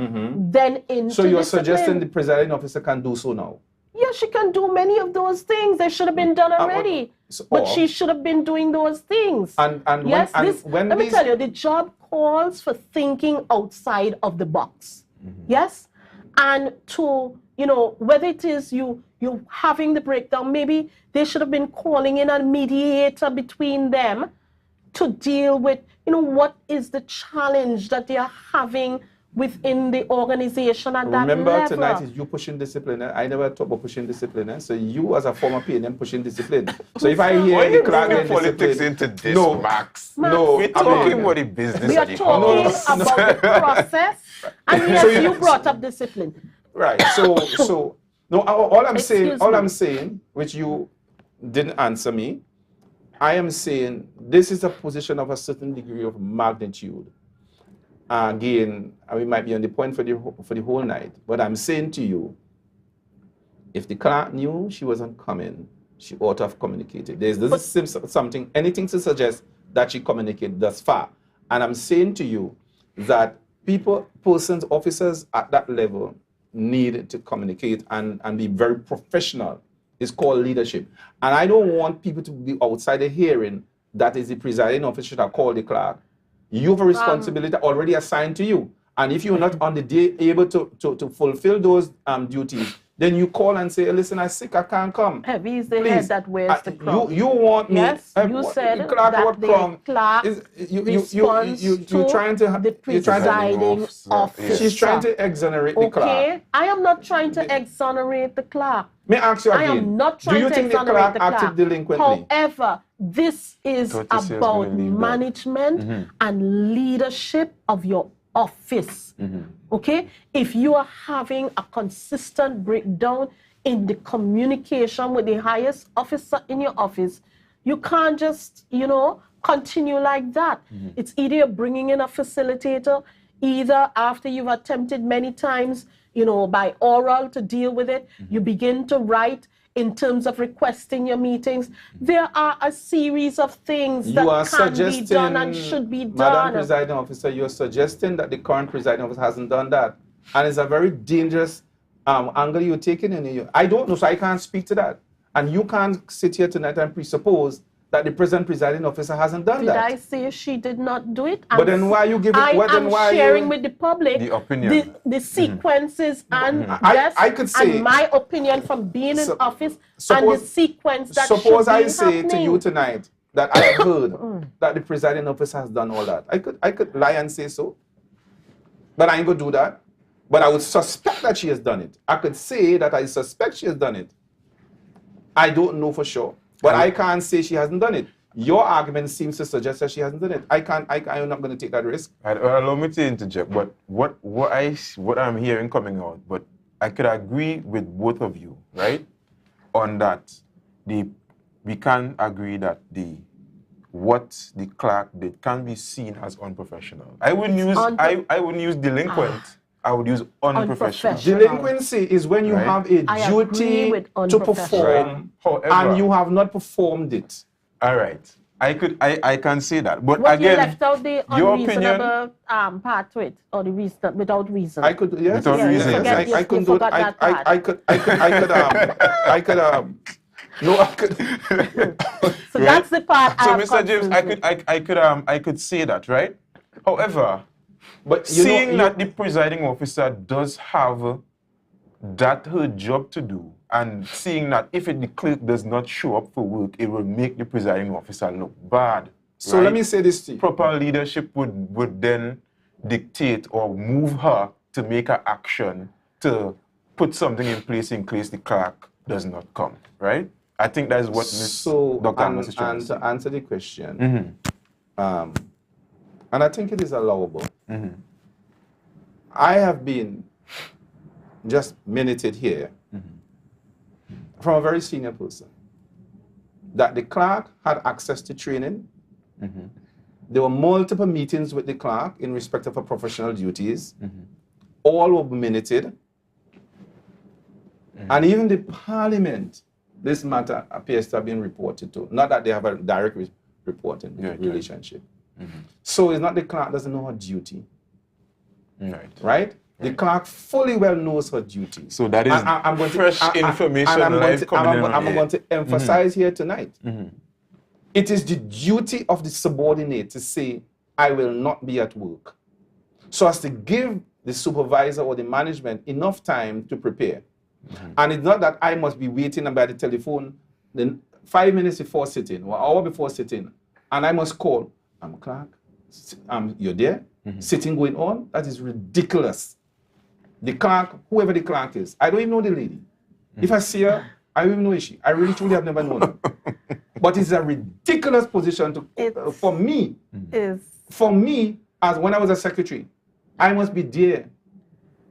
Speaker 2: then into
Speaker 3: So you're
Speaker 2: discipline.
Speaker 3: suggesting the presiding officer can do so now?
Speaker 2: Yeah, she can do many of those things. They should have been done already. But she should have been doing those things.
Speaker 3: And
Speaker 2: yes,
Speaker 3: when
Speaker 2: let me tell you, the job calls for thinking outside of the box. Yes? And to, you know, whether it is you having the breakdown, maybe they should have been calling in a mediator between them to deal with, you know, what is the challenge that they are having within the organization at that level.
Speaker 3: Remember, tonight is you pushing discipline. I never talk about pushing discipline. So you, as a former PNM, pushing discipline. So if I hear the clerk getting
Speaker 1: politics
Speaker 3: discipline,
Speaker 1: into this,
Speaker 3: no,
Speaker 1: Max.
Speaker 3: No,
Speaker 1: We're talking about the business.
Speaker 2: We are talking about the process. And yes, you brought up discipline.
Speaker 3: Right. So no. All I'm saying, which you didn't answer me, I am saying this is a position of a certain degree of magnitude. Again, we might be on the point for the whole night, but I'm saying to you, if the clerk knew she wasn't coming, she ought to have communicated. There's something, anything to suggest that she communicated thus far. And I'm saying to you that persons, officers at that level need to communicate and be very professional. It's called leadership. And I don't want people to be outside the hearing that is the presiding officer that called the clerk. You have a responsibility already assigned to you. And if you're not on the day able to fulfill those duties, then you call and say, listen, I'm sick, I can't come.
Speaker 2: Heavy is the head that wears the crown.
Speaker 3: You want me.
Speaker 2: Yes, you said that the clerk responds
Speaker 3: you're trying to
Speaker 2: the presiding officer.
Speaker 3: She's trying to exonerate the clerk.
Speaker 2: Okay, I am not trying to exonerate the clerk.
Speaker 3: May I ask you again?
Speaker 2: I am not trying to exonerate the clerk.
Speaker 3: Acted delinquently?
Speaker 2: However, this is about management and leadership of your office. Okay? If you are having a consistent breakdown in the communication with the highest officer in your office, you can't just, you know, continue like that. It's either you're bringing in a facilitator, either after you've attempted many times, you know, by oral to deal with it, you begin to write in terms of requesting your meetings. There are a series of things that can be done and should be done.
Speaker 3: Madam Presiding Officer, you're suggesting that the current presiding officer hasn't done that. And it's a very dangerous angle you're taking in. I don't know, so I can't speak to that. And you can't sit here tonight and presuppose that the present presiding officer hasn't done that.
Speaker 2: Did I say she did not do it?
Speaker 3: But then why are you giving...
Speaker 2: I am sharing with the public
Speaker 1: the opinion,
Speaker 2: the sequences and
Speaker 3: I could say,
Speaker 2: and my opinion from being in office and the sequence that
Speaker 3: suppose
Speaker 2: should be
Speaker 3: I say
Speaker 2: happening.
Speaker 3: to you tonight that I have heard that the presiding officer has done all that. I could lie and say so, but I ain't gonna do that. But I would suspect that she has done it. I could say that I suspect she has done it. I don't know for sure. But I can't say she hasn't done it. Your argument seems to suggest that she hasn't done it. I'm not going to take that risk.
Speaker 1: Allow me to interject, but what I'm hearing coming out, but I could agree with both of you, right? On that, we can agree that what the clerk did can be seen as unprofessional. I wouldn't use delinquent. I would use unprofessional.
Speaker 3: Delinquency is when you have a duty to perform, however, and you have not performed it.
Speaker 1: All right. I can say that. But
Speaker 2: what
Speaker 1: again,
Speaker 2: you left out the unreasonable part to it, or the reason without reason.
Speaker 3: I could, yes.
Speaker 1: Without reason.
Speaker 3: I couldn't do it. I could.
Speaker 2: So that's the part.
Speaker 1: So, Mr. James, I could say that, right? However,
Speaker 3: but
Speaker 1: seeing that the presiding officer does have that her job to do, and seeing that if the clerk does not show up for work, it will make the presiding officer look bad.
Speaker 3: So let me say this to you.
Speaker 1: Proper leadership would then dictate or move her to make an action to put something in place in case the clerk does not come, right? I think that is what Dr. Amos is trying to say.
Speaker 3: To answer the question, and I think it is allowable. I have been just minuted here from a very senior person that the clerk had access to training. There were multiple meetings with the clerk in respect of her professional duties. All were minuted. And even the parliament, this matter appears to have been reported to. Not that they have a direct reporting relationship. So it's not the clerk doesn't know her duty. Right? The clerk fully well knows her duty.
Speaker 1: So that is fresh information.
Speaker 3: I'm going to emphasize here tonight. It is the duty of the subordinate to say, I will not be at work, so as to give the supervisor or the management enough time to prepare. And it's not that I must be waiting by the telephone then 5 minutes before sitting or an hour before sitting, and I must call, I'm clerk, you're there, sitting going on. That is ridiculous. The clerk, whoever the clerk is, I don't even know the lady. If I see her, I don't even know is she. I really truly have never known her. But it's a ridiculous position to for me. For me, as when I was a secretary, I must be there.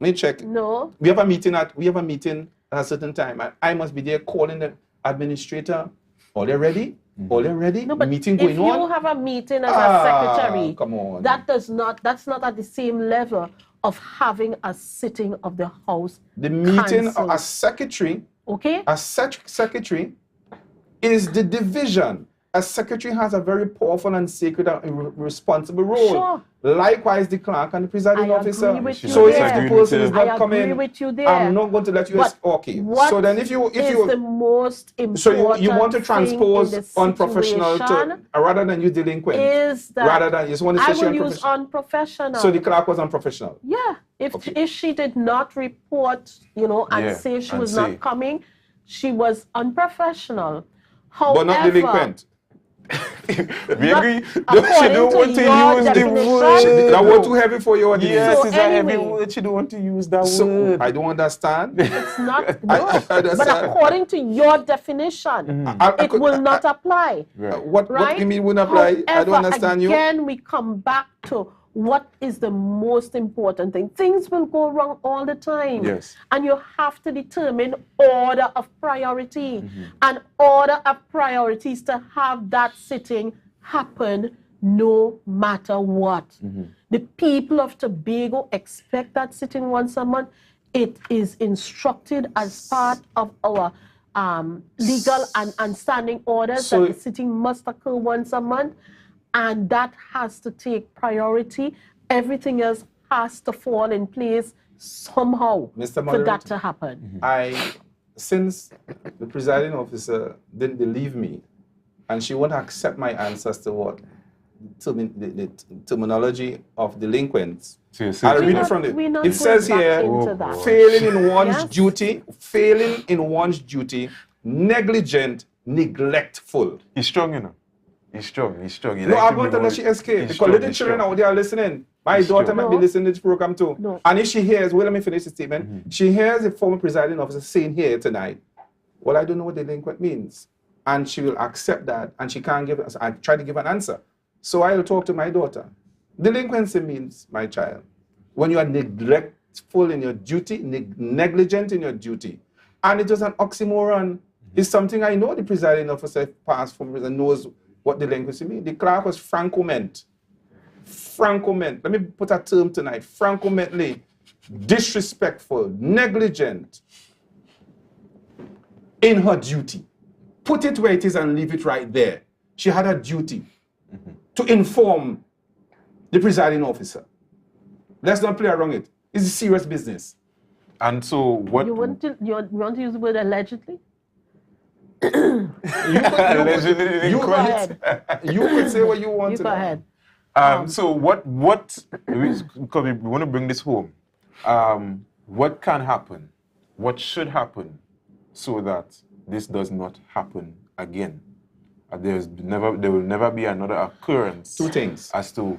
Speaker 3: Let me check.
Speaker 2: No.
Speaker 3: We have a meeting at a certain time. I must be there calling the administrator. All they ready? All they ready?
Speaker 2: No, but
Speaker 3: meeting going on.
Speaker 2: If you have a meeting as a secretary,
Speaker 3: come on.
Speaker 2: that's not at the same level of having a sitting of the house.
Speaker 3: The meeting
Speaker 2: council.
Speaker 3: of a secretary.
Speaker 2: Okay.
Speaker 3: A secretary is the division. A secretary has a very powerful and sacred and responsible role.
Speaker 2: Sure.
Speaker 3: Likewise, the clerk and the presiding officer.
Speaker 2: So
Speaker 3: if the person is not coming,
Speaker 2: with you there.
Speaker 3: I'm not going to let you. Okay. So then, if you
Speaker 2: the most important
Speaker 3: so you want to transpose unprofessional to rather than use delinquent,
Speaker 2: is that
Speaker 3: rather than you just want to say
Speaker 2: I will use unprofessional.
Speaker 3: So the clerk was unprofessional.
Speaker 2: Yeah. If she did not report, and say she was not coming, she was unprofessional. However,
Speaker 3: but not delinquent.
Speaker 1: We agree. She don't want to use the word.
Speaker 3: That word too heavy for you.
Speaker 1: Yes, so it's a heavy word. She don't want to use that word.
Speaker 3: I don't understand.
Speaker 2: It's not. No. But according to your definition, it will not apply.
Speaker 3: What do you mean wouldn't apply?
Speaker 2: However,
Speaker 3: I don't understand you.
Speaker 2: Again, we come back to what is the most important thing. Things will go wrong all the time.
Speaker 1: Yes.
Speaker 2: And you have to determine order of priority. And order of priority is to have that sitting happen no matter what. The people of Tobago expect that sitting once a month. It is instructed as part of our legal and standing orders that the sitting must occur once a month. And that has to take priority. Everything else has to fall in place somehow for that to happen.
Speaker 3: Since the presiding officer didn't believe me, and she won't accept my answers to what the terminology of delinquents. I'll read it from it says here, failing in one's duty, negligent, neglectful.
Speaker 1: He's strong enough. He's strong.
Speaker 3: No, I'm going to let she escape. Because little children out there are listening. My daughter might be listening to this program too.
Speaker 2: No.
Speaker 3: And if she hears, let me finish the statement. She hears the former presiding officer saying here tonight, well, I don't know what delinquent means. And she will accept that. And she can't give us, I try to give an answer. So I'll talk to my daughter. Delinquency means, my child, when you are neglectful in your duty, negligent in your duty. And it was an oxymoron. It's something I know the presiding officer passed from prison knows what delinquency means. The clerk was franco-ment. Franco-ment. Let me put a term tonight. Franco-mently disrespectful, negligent in her duty. Put it where it is and leave it right there. She had a duty to inform the presiding officer. Let's not play around it. It's a serious business.
Speaker 1: And so what...
Speaker 2: You want to use the word allegedly?
Speaker 3: You could say what you want to.
Speaker 2: Go ahead.
Speaker 1: So what because we want to bring this home. What can happen? What should happen so that this does not happen again? There will never be another occurrence.
Speaker 3: Two things.
Speaker 1: As to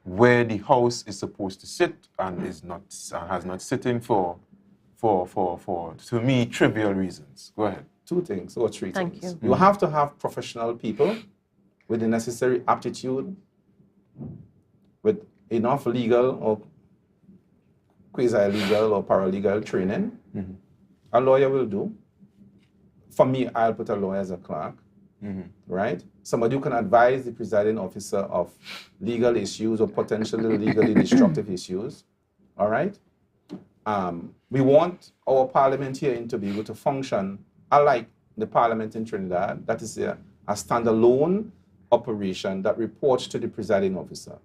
Speaker 1: where the house is supposed to sit and is not has not sitting for to me trivial reasons. Go ahead.
Speaker 3: Two things or three things.
Speaker 2: Thank you.
Speaker 3: You have to have professional people with the necessary aptitude, with enough legal or quasi-legal or paralegal training. A lawyer will do. For me, I'll put a lawyer as a clerk, right? Somebody who can advise the presiding officer of legal issues or potentially legally destructive issues, all right? We want our parliament here in Tobago to function unlike the parliament in Trinidad. That is a standalone operation that reports to the presiding officer.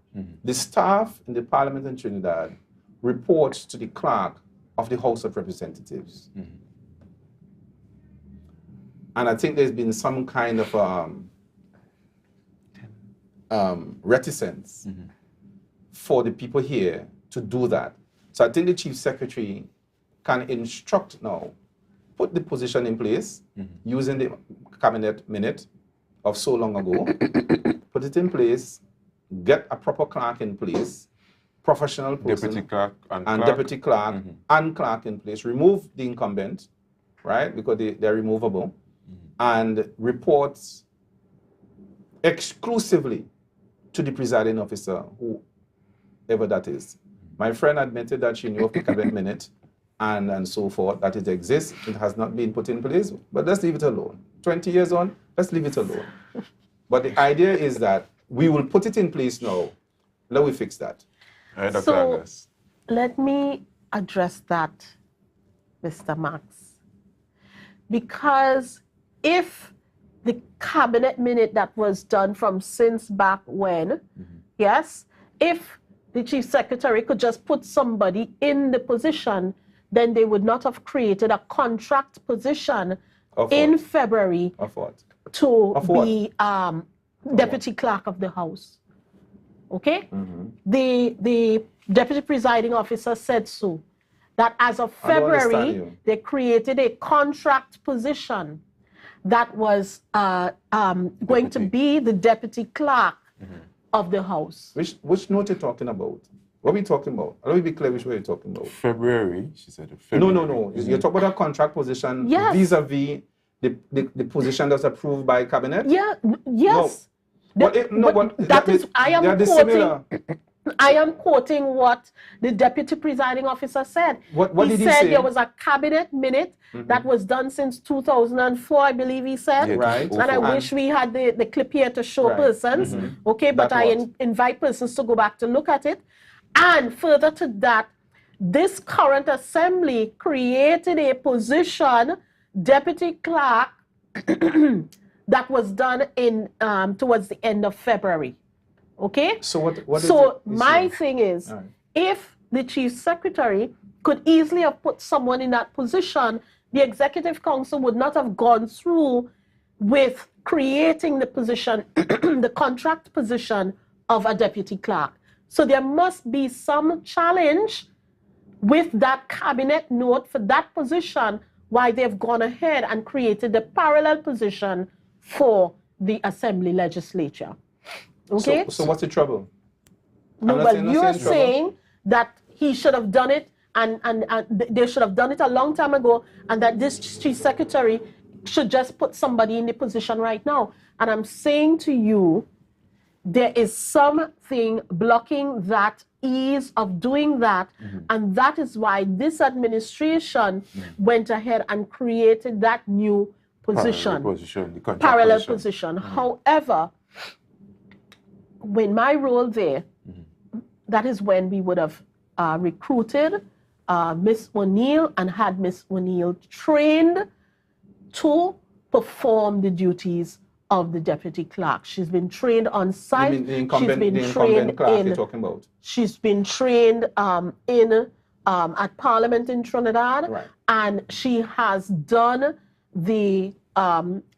Speaker 3: The staff in the parliament in Trinidad reports to the clerk of the House of Representatives. And I think there's been some kind of reticence for the people here to do that. So I think the Chief Secretary can instruct now, put the position in place using the cabinet minute of so long ago, put it in place, get a proper clerk in place, professional person,
Speaker 1: Deputy clerk and
Speaker 3: and
Speaker 1: clerk.
Speaker 3: deputy clerk and clerk in place, remove the incumbent, right, because they're removable, and reports exclusively to the presiding officer, whoever that is. My friend admitted that she knew of the cabinet minute and so forth, that it exists. It has not been put in place, but let's leave it alone. 20 years on, let's leave it alone. But the idea is that we will put it in place now. Let me fix that.
Speaker 1: Dr.
Speaker 2: So
Speaker 1: Angus.
Speaker 2: let me address that, Mr. Max. Because if the cabinet minute that was done from since back when, yes, if the chief secretary could just put somebody in the position, then they would not have created a contract position in February
Speaker 3: Of what?
Speaker 2: to
Speaker 3: Of what?
Speaker 2: be deputy clerk of the house. Okay? The deputy presiding officer said so. That as of
Speaker 3: I don't understand
Speaker 2: February,
Speaker 3: you.
Speaker 2: they created a contract position that was going to be the deputy clerk of the house.
Speaker 3: Which note you're talking about? What are we talking about? Let me be clear which way you're talking about.
Speaker 1: February, she said. February.
Speaker 3: No. You're talking about a contract position
Speaker 2: Yes.
Speaker 3: vis-a-vis the position that's approved by cabinet?
Speaker 2: Yeah, yes.
Speaker 3: But
Speaker 2: That is, I am
Speaker 3: they are
Speaker 2: quoting.
Speaker 3: dissimilar.
Speaker 2: I am quoting what the deputy presiding officer said.
Speaker 3: What did he
Speaker 2: said
Speaker 3: say?
Speaker 2: there was a cabinet minute that was done since 2004, I believe he said.
Speaker 1: Yeah,
Speaker 3: Right.
Speaker 2: And I wish we had the clip here to show
Speaker 3: Right.
Speaker 2: persons. Okay, but
Speaker 3: That
Speaker 2: I
Speaker 3: what?
Speaker 2: invite persons to go back to look at it. And further to that, this current assembly created a position, deputy clerk, that was done in towards the end of February. Okay?
Speaker 3: So what is
Speaker 2: So
Speaker 3: the
Speaker 2: my
Speaker 3: issue?
Speaker 2: thing is,
Speaker 3: Right.
Speaker 2: if the chief secretary could easily have put someone in that position, the executive council would not have gone through with creating the position, the contract position of a deputy clerk. So there must be some challenge with that cabinet note for that position, why they've gone ahead and created the parallel position for the assembly legislature. Okay?
Speaker 3: So what's the trouble?
Speaker 2: No,
Speaker 3: I'm not
Speaker 2: well,
Speaker 3: saying- not
Speaker 2: you're
Speaker 3: saying trouble.
Speaker 2: saying that he should have done it and they should have done it a long time ago, and that this chief secretary should just put somebody in the position right now. And I'm saying to you, there is something blocking that ease of doing that, and that is why this administration went ahead and created that new position,
Speaker 1: The contract
Speaker 2: parallel position. However, when my role there, that is when we would have recruited Miss O'Neill and had Miss O'Neill trained to perform the duties of the deputy clerk. She's been trained on site.
Speaker 3: You mean the incumbent clerk you're talking about?
Speaker 2: She's been trained at Parliament in Trinidad,
Speaker 3: Right.
Speaker 2: and she has done the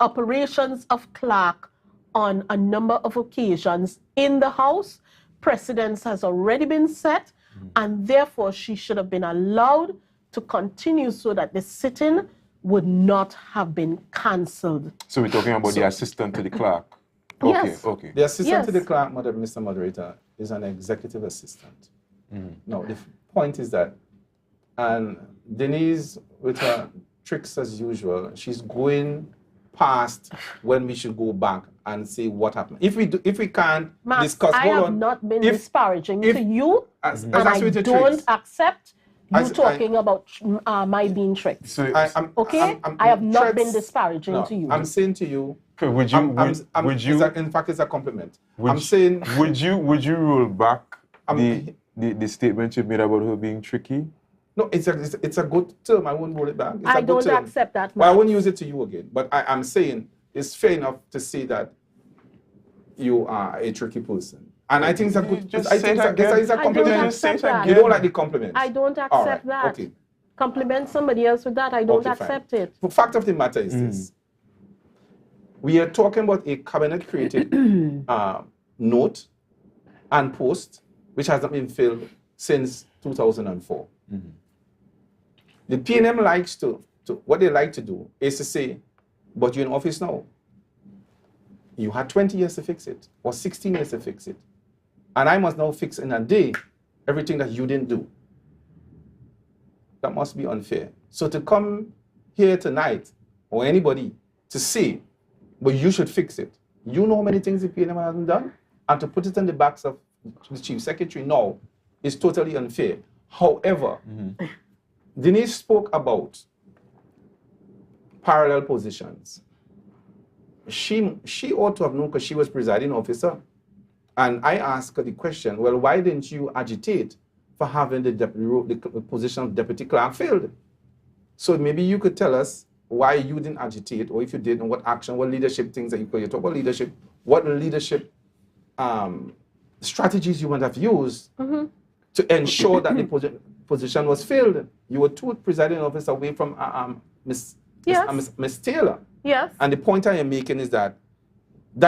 Speaker 2: operations of clerk on a number of occasions in the House. Precedence has already been set, and therefore she should have been allowed to continue so that the sitting would not have been cancelled.
Speaker 1: So we're talking about the assistant to the clerk. Okay,
Speaker 2: Yes.
Speaker 1: okay.
Speaker 3: The assistant to the
Speaker 2: Yes.
Speaker 3: clerk, Mr. Moderator, is an executive assistant. No, the point is that, and Denise, with her tricks as usual, she's going past when we should go back and see what happened. If we can't
Speaker 2: Max,
Speaker 3: discuss,
Speaker 2: I
Speaker 3: hold
Speaker 2: have
Speaker 3: on.
Speaker 2: not been
Speaker 3: If-
Speaker 2: disparaging
Speaker 3: if-
Speaker 2: to you,
Speaker 3: as
Speaker 2: and I
Speaker 3: that's with the
Speaker 2: don't
Speaker 3: tricks.
Speaker 2: accept you
Speaker 3: As-
Speaker 2: talking about my being tricked.
Speaker 1: So,
Speaker 2: Okay? I have not been disparaging to you.
Speaker 3: I'm saying to you,
Speaker 1: would you, would you,
Speaker 3: in fact, it's a compliment.
Speaker 1: would
Speaker 3: I'm saying,
Speaker 1: would you roll back the statement you made about her being tricky?
Speaker 3: no, it's a good term. I won't roll it back. It's
Speaker 2: I
Speaker 3: a good
Speaker 2: don't
Speaker 3: term.
Speaker 2: accept that,
Speaker 3: Well, I
Speaker 2: Max.
Speaker 3: won't use it to you again. But I'm saying it's fair enough to say that you are a tricky person. And I think it's a good.
Speaker 1: Just
Speaker 3: I
Speaker 1: say
Speaker 3: think
Speaker 1: it again.
Speaker 3: it's a compliment.
Speaker 2: Just accept that.
Speaker 3: You don't like the compliment.
Speaker 2: I don't accept
Speaker 3: All right.
Speaker 2: that.
Speaker 3: Okay.
Speaker 2: Compliment somebody else with that. I don't accept it.
Speaker 3: The fact of the matter is this. We are talking about a cabinet-created note and post, which has not been filled since 2004. The PNM likes to, what they like to do is to say, but you're in office now. You had 20 years to fix it, or 16 years to fix it. And I must now fix in a day everything that you didn't do. That must be unfair. So to come here tonight, or anybody, to say, but you should fix it. You know how many things the PNM hasn't done? And to put it on the backs of the Chief Secretary now is totally unfair. However, Denise spoke about parallel positions. She ought to have known because she was presiding officer. And I asked her the question, well, why didn't you agitate for having the position of deputy clerk filled? So maybe you could tell us why you didn't agitate, or if you did, and what action, what leadership things that you talk about leadership, what leadership strategies you would have used to ensure that the position was filled. You were two presiding officers away from Miss Taylor.
Speaker 2: Yes.
Speaker 3: And the point I am making is that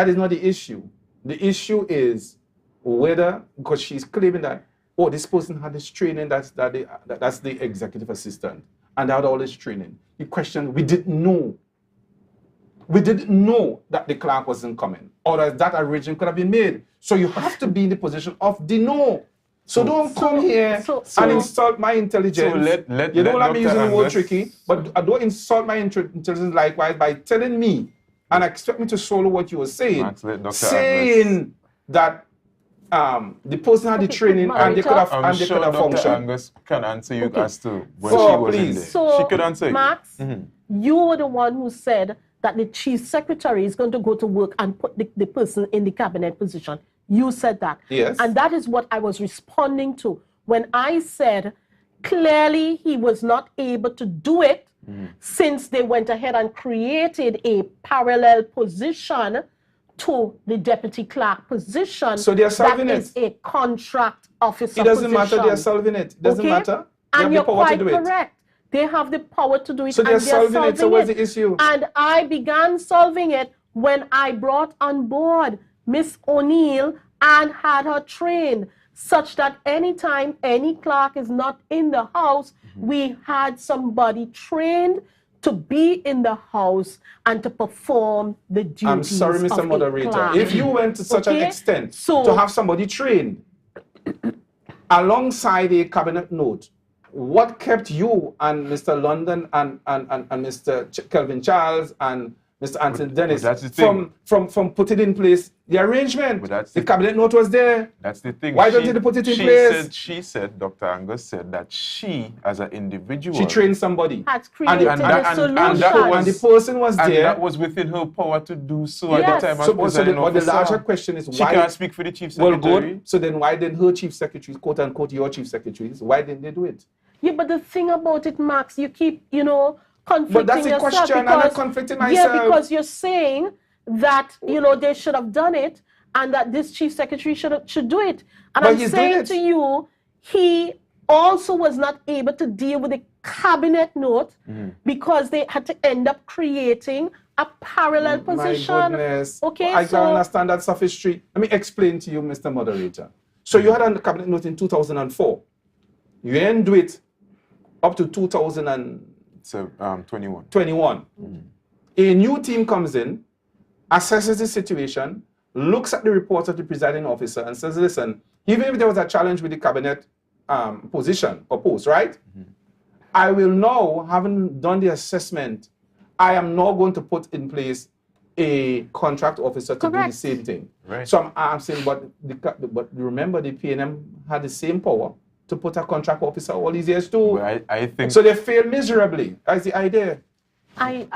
Speaker 3: is not the issue. The issue is whether, because she's claiming that, oh, this person had this training, that's the executive assistant, and they had all this training. The question, we didn't know. We didn't know that the clerk wasn't coming, or that arrangement could have been made. So you have to be in the position of the know. So don't come here and insult my intelligence.
Speaker 1: So
Speaker 3: you don't let me using the word
Speaker 1: Angus
Speaker 3: tricky, but don't insult my intelligence likewise by telling me and expect me to swallow what you were saying, saying that the person had the training and they could have functioned.
Speaker 1: Dr. Angus can answer you as to when she was in there.
Speaker 2: So,
Speaker 1: she could answer
Speaker 2: Max, you were the one who said that the chief secretary is going to go to work and put the person in the cabinet position. You said that.
Speaker 3: Yes.
Speaker 2: And that is what I was responding to when I said clearly he was not able to do it since they went ahead and created a parallel position to the deputy clerk position.
Speaker 3: So they are solving
Speaker 2: that is a contract officer
Speaker 3: It doesn't
Speaker 2: position.
Speaker 3: matter, they are solving it. It doesn't matter. They
Speaker 2: And
Speaker 3: have
Speaker 2: you're
Speaker 3: the power
Speaker 2: quite
Speaker 3: to do
Speaker 2: correct. They have the power to do it.
Speaker 3: So they're
Speaker 2: and
Speaker 3: solving it. So what's the issue?
Speaker 2: And I began solving it when I brought on board Miss O'Neill and had her trained such that anytime any clerk is not in the house, we had somebody trained to be in the house and to perform the duties.
Speaker 3: I'm sorry, Mr. Moderator. If you went to such an extent to have somebody trained alongside a cabinet note, what kept you and Mr. London and Mr. Kelvin Charles and Mr. Anthony Dennis from putting in place the arrangement? The cabinet note was there.
Speaker 1: That's the thing.
Speaker 3: Why don't they put it in place?
Speaker 1: She said, Dr. Angus said that she, as an individual,
Speaker 3: she trained somebody.
Speaker 2: Had created a solution.
Speaker 3: And the person was there.
Speaker 1: And that was within her power to do so at the time.
Speaker 3: But the larger question is why...
Speaker 1: She can't speak for the chief secretary.
Speaker 3: Well, good. So then why didn't her chief secretaries, quote unquote, your chief secretaries, why didn't they do it?
Speaker 2: Yeah, but the thing about it, Max, you keep, conflicting
Speaker 3: but that's
Speaker 2: yourself.
Speaker 3: The question. I'm not conflicting myself.
Speaker 2: Yeah, because you're saying that, they should have done it and that this chief secretary should do it. And
Speaker 3: but
Speaker 2: I'm saying to you, he also was not able to deal with the cabinet note because they had to end up creating a parallel position.
Speaker 3: My goodness.
Speaker 2: Okay,
Speaker 3: I can understand that sophistry. Let me explain to you, Mr. Moderator. So you had a cabinet note in 2004. You didn't do it up to 2021. A new team comes in, assesses the situation, looks at the report of the presiding officer and says, listen, even if there was a challenge with the cabinet position or post, right? I will now, having done the assessment, I am now going to put in place a contract officer to do the same thing.
Speaker 1: Right.
Speaker 3: So I'm saying, but remember the PNM had the same power to put a contract officer all these years too.
Speaker 1: Well, I think
Speaker 3: so. They failed miserably. That's the idea.
Speaker 2: I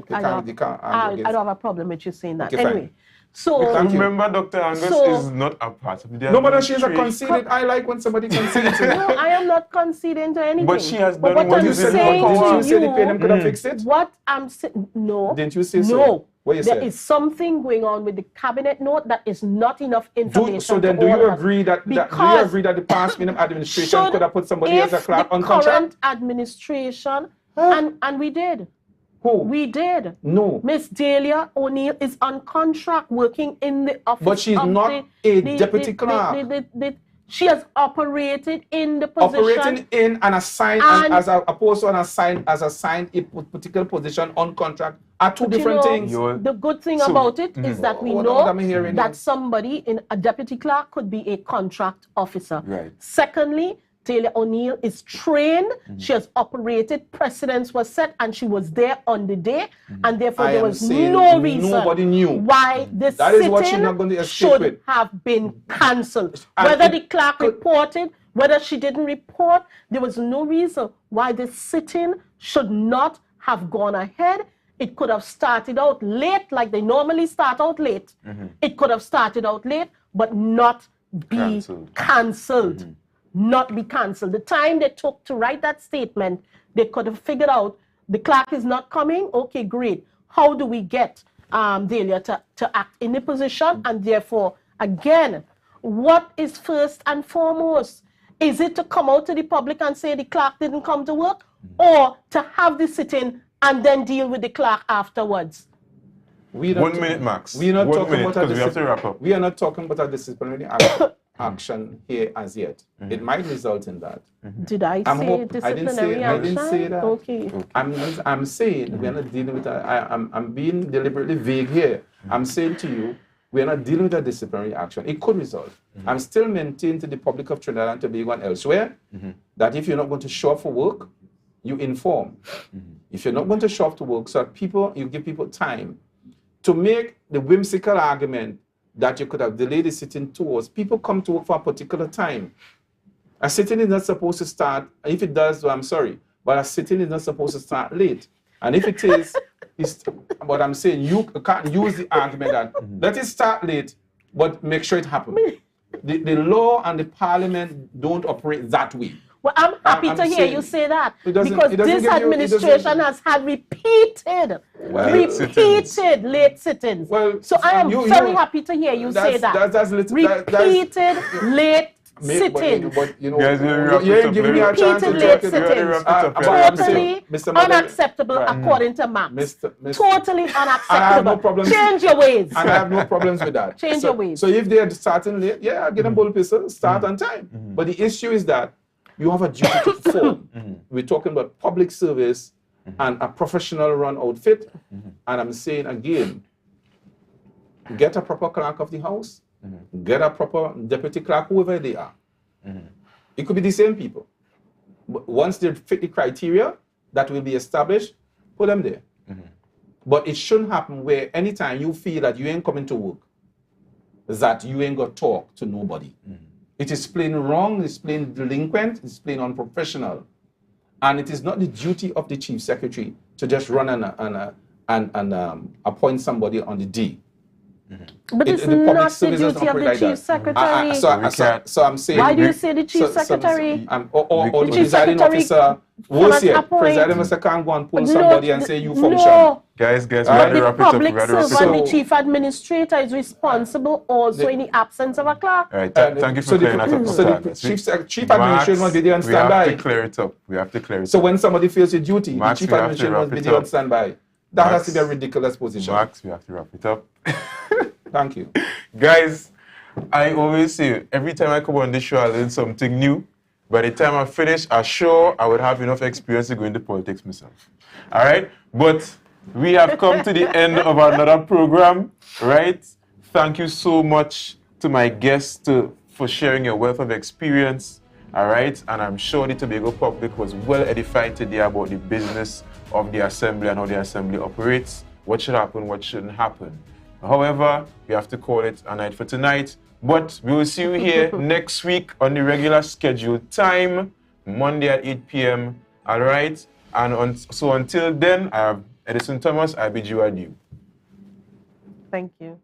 Speaker 2: don't have a problem with you saying that.
Speaker 3: Okay,
Speaker 2: anyway, So
Speaker 3: Thank you.
Speaker 1: Remember, Dr. Angus
Speaker 2: So-
Speaker 1: is not a part of the
Speaker 3: No, but she's a
Speaker 1: administration.
Speaker 3: conceded. I like when somebody concedes.
Speaker 2: no, I am not conceding to anything.
Speaker 1: But she has
Speaker 2: But
Speaker 1: done
Speaker 2: what
Speaker 1: what
Speaker 2: I'm
Speaker 1: is in her
Speaker 2: saying
Speaker 1: power.
Speaker 3: Didn't you
Speaker 2: to
Speaker 3: say the PNM could have fixed it?
Speaker 2: what I'm saying, no.
Speaker 3: Didn't you say so?
Speaker 2: No.
Speaker 3: What you
Speaker 2: There
Speaker 3: said?
Speaker 2: is something going on with the cabinet note that is not enough information.
Speaker 3: So then,
Speaker 2: to
Speaker 3: do
Speaker 2: all
Speaker 3: you
Speaker 2: of us.
Speaker 3: agree that do you
Speaker 2: Because
Speaker 3: agree that the past PNM administration could have put somebody as a
Speaker 2: if
Speaker 3: clerk
Speaker 2: the
Speaker 3: on
Speaker 2: current
Speaker 3: contract?
Speaker 2: administration, and we did.
Speaker 3: Who?
Speaker 2: We did.
Speaker 3: No.
Speaker 2: Miss Delia O'Neill is on contract working in the office.
Speaker 3: But she's
Speaker 2: of
Speaker 3: not
Speaker 2: the,
Speaker 3: a deputy clerk.
Speaker 2: She has operated in the position.
Speaker 3: Operating in and assigned
Speaker 2: And-
Speaker 3: as opposed to assigned a particular position on contract are two different things.
Speaker 2: The good thing
Speaker 1: So-
Speaker 2: about it is that we
Speaker 3: What
Speaker 2: know
Speaker 3: am I hearing?
Speaker 2: that somebody in a deputy clerk could be a contract officer.
Speaker 1: Right.
Speaker 2: Secondly, Taylor O'Neill is trained. She has operated. Precedents were set, and she was there on the day, and therefore
Speaker 3: I
Speaker 2: there
Speaker 3: am
Speaker 2: was
Speaker 3: saying
Speaker 2: no reason
Speaker 3: nobody knew.
Speaker 2: why the
Speaker 3: That is what she's
Speaker 2: sitting
Speaker 3: not going to escape
Speaker 2: should
Speaker 3: with.
Speaker 2: have been cancelled.
Speaker 3: And
Speaker 2: Whether
Speaker 3: it
Speaker 2: the clerk
Speaker 3: could-
Speaker 2: reported, whether she didn't report, there was no reason why the sitting should not have gone ahead. It could have started out late, like they normally start out late. It could have started out late, but not be cancelled. Not be cancelled. The time they took to write that statement, they could have figured out the clerk is not coming. Okay, great. How do we get Delia to act in the position? And therefore, again, what is first and foremost? Is it to come out to the public and say the clerk didn't come to work, or to have the sitting and then deal with the clerk afterwards?
Speaker 1: 1 minute max.
Speaker 3: We're not
Speaker 1: 1
Speaker 3: talking
Speaker 1: minute,
Speaker 3: about a
Speaker 1: because we have to wrap up.
Speaker 3: We are not talking about a disciplinary action here as yet. It might result in that.
Speaker 2: Did I
Speaker 3: I'm
Speaker 2: say
Speaker 3: hope- I didn't say-
Speaker 2: disciplinary
Speaker 3: I
Speaker 2: action?
Speaker 3: didn't say that.
Speaker 2: Okay.
Speaker 3: I'm saying we're not dealing with I'm being deliberately vague here. I'm saying to you, we're not dealing with a disciplinary action. It could result. I'm still maintaining to the public of Trinidad and Tobago and elsewhere that if you're not going to show up for work, you inform. If you're not going to show up to work, so that you give people time to make the whimsical argument that you could have delayed the sitting 2 hours. People come to work for a particular time. A sitting is not supposed to start. If it does, well, I'm sorry, but a sitting is not supposed to start late. And if it is, it's what I'm saying. You can't use the argument that let it start late, but make sure it happens. The law and the parliament don't operate that way.
Speaker 2: Well, I'm happy
Speaker 3: I'm
Speaker 2: to hear
Speaker 3: saying
Speaker 2: you say that,
Speaker 3: it doesn't-
Speaker 2: because
Speaker 3: it doesn't
Speaker 2: this
Speaker 3: give you- it doesn't-
Speaker 2: administration has had repeated late sittings.
Speaker 3: Well,
Speaker 2: so I am
Speaker 3: you-
Speaker 2: very
Speaker 3: you-
Speaker 2: happy to hear you say that.
Speaker 3: That's little,
Speaker 2: Repeated late
Speaker 3: But
Speaker 2: sittings.
Speaker 3: you know,
Speaker 1: Guys, we'll wrap
Speaker 3: you
Speaker 1: it
Speaker 3: ain't
Speaker 1: up.
Speaker 3: giving me a chance to
Speaker 2: Repeated
Speaker 3: talk.
Speaker 2: late sittings.
Speaker 3: But I'm
Speaker 2: Totally
Speaker 3: saying, Mr. Madam-
Speaker 2: unacceptable
Speaker 3: Right.
Speaker 2: according to Max.
Speaker 3: Mr.
Speaker 2: Totally
Speaker 3: I have no
Speaker 2: unacceptable.
Speaker 3: problems.
Speaker 2: Change your ways.
Speaker 3: And I have no problems with that.
Speaker 2: Change your ways.
Speaker 3: So if they're starting late, yeah, get them bull pistol, start on time. But the issue is that you have a duty to perform. We're talking about public service and a professional run outfit. And I'm saying again, get a proper clerk of the house, get a proper deputy clerk, whoever they are. It could be the same people. But once they fit the criteria that will be established, put them there. But it shouldn't happen where anytime you feel that you ain't coming to work, that you ain't got to talk to nobody. It is plain wrong, it's plain delinquent, it's plain unprofessional. And it is not the duty of the chief secretary to just run and appoint somebody on the D.
Speaker 2: But it's
Speaker 3: The public
Speaker 2: not the
Speaker 3: service doesn't
Speaker 2: duty of
Speaker 3: operate
Speaker 2: the
Speaker 3: like
Speaker 2: chief
Speaker 3: that.
Speaker 2: secretary.
Speaker 3: So I'm saying...
Speaker 2: Why do you say the chief secretary?
Speaker 3: Or the
Speaker 2: The chief
Speaker 3: presiding
Speaker 2: secretary
Speaker 3: officer, worse
Speaker 2: cannot
Speaker 3: yet,
Speaker 2: appoint.
Speaker 3: presiding officer can't go and pull
Speaker 2: No,
Speaker 3: somebody and say you function.
Speaker 2: No,
Speaker 1: Guys, we
Speaker 3: But
Speaker 1: got to
Speaker 2: the
Speaker 1: wrap it up. We
Speaker 2: public
Speaker 1: got to wrap it
Speaker 2: servant,
Speaker 1: up.
Speaker 2: the chief administrator, is responsible also in the absence of a clerk.
Speaker 1: All right,
Speaker 3: And
Speaker 1: thank you for
Speaker 3: so the-
Speaker 1: clearing that up.
Speaker 3: so the
Speaker 1: Dr.
Speaker 3: chief administrator must be there on
Speaker 1: We have
Speaker 3: standby.
Speaker 1: to clear it up. We have to clear it
Speaker 3: So
Speaker 1: up.
Speaker 3: when somebody fails your duty,
Speaker 1: Max,
Speaker 3: the chief
Speaker 1: we have to
Speaker 3: administrator
Speaker 1: wrap
Speaker 3: must be
Speaker 1: it
Speaker 3: there on
Speaker 1: up.
Speaker 3: standby. That has
Speaker 1: Max,
Speaker 3: to be a ridiculous position.
Speaker 1: Max, we have to wrap it up.
Speaker 3: Thank you.
Speaker 1: Guys, I always say, every time I come on this show, I learn something new. By the time I finish, I'm sure I would have enough experience to go into politics myself. All right? But we have come to the end of another program, right? Thank you so much to my guests for sharing your wealth of experience, all right? And I'm sure the Tobago public was well edified today about the business of the assembly and how the assembly operates, what should happen, what shouldn't happen. However, we have to call it a night for tonight. But we will see you here next week on the regular scheduled time, Monday at 8 p.m. All right? And so until then, I have Edison Thomas. I bid you adieu.
Speaker 2: Thank you.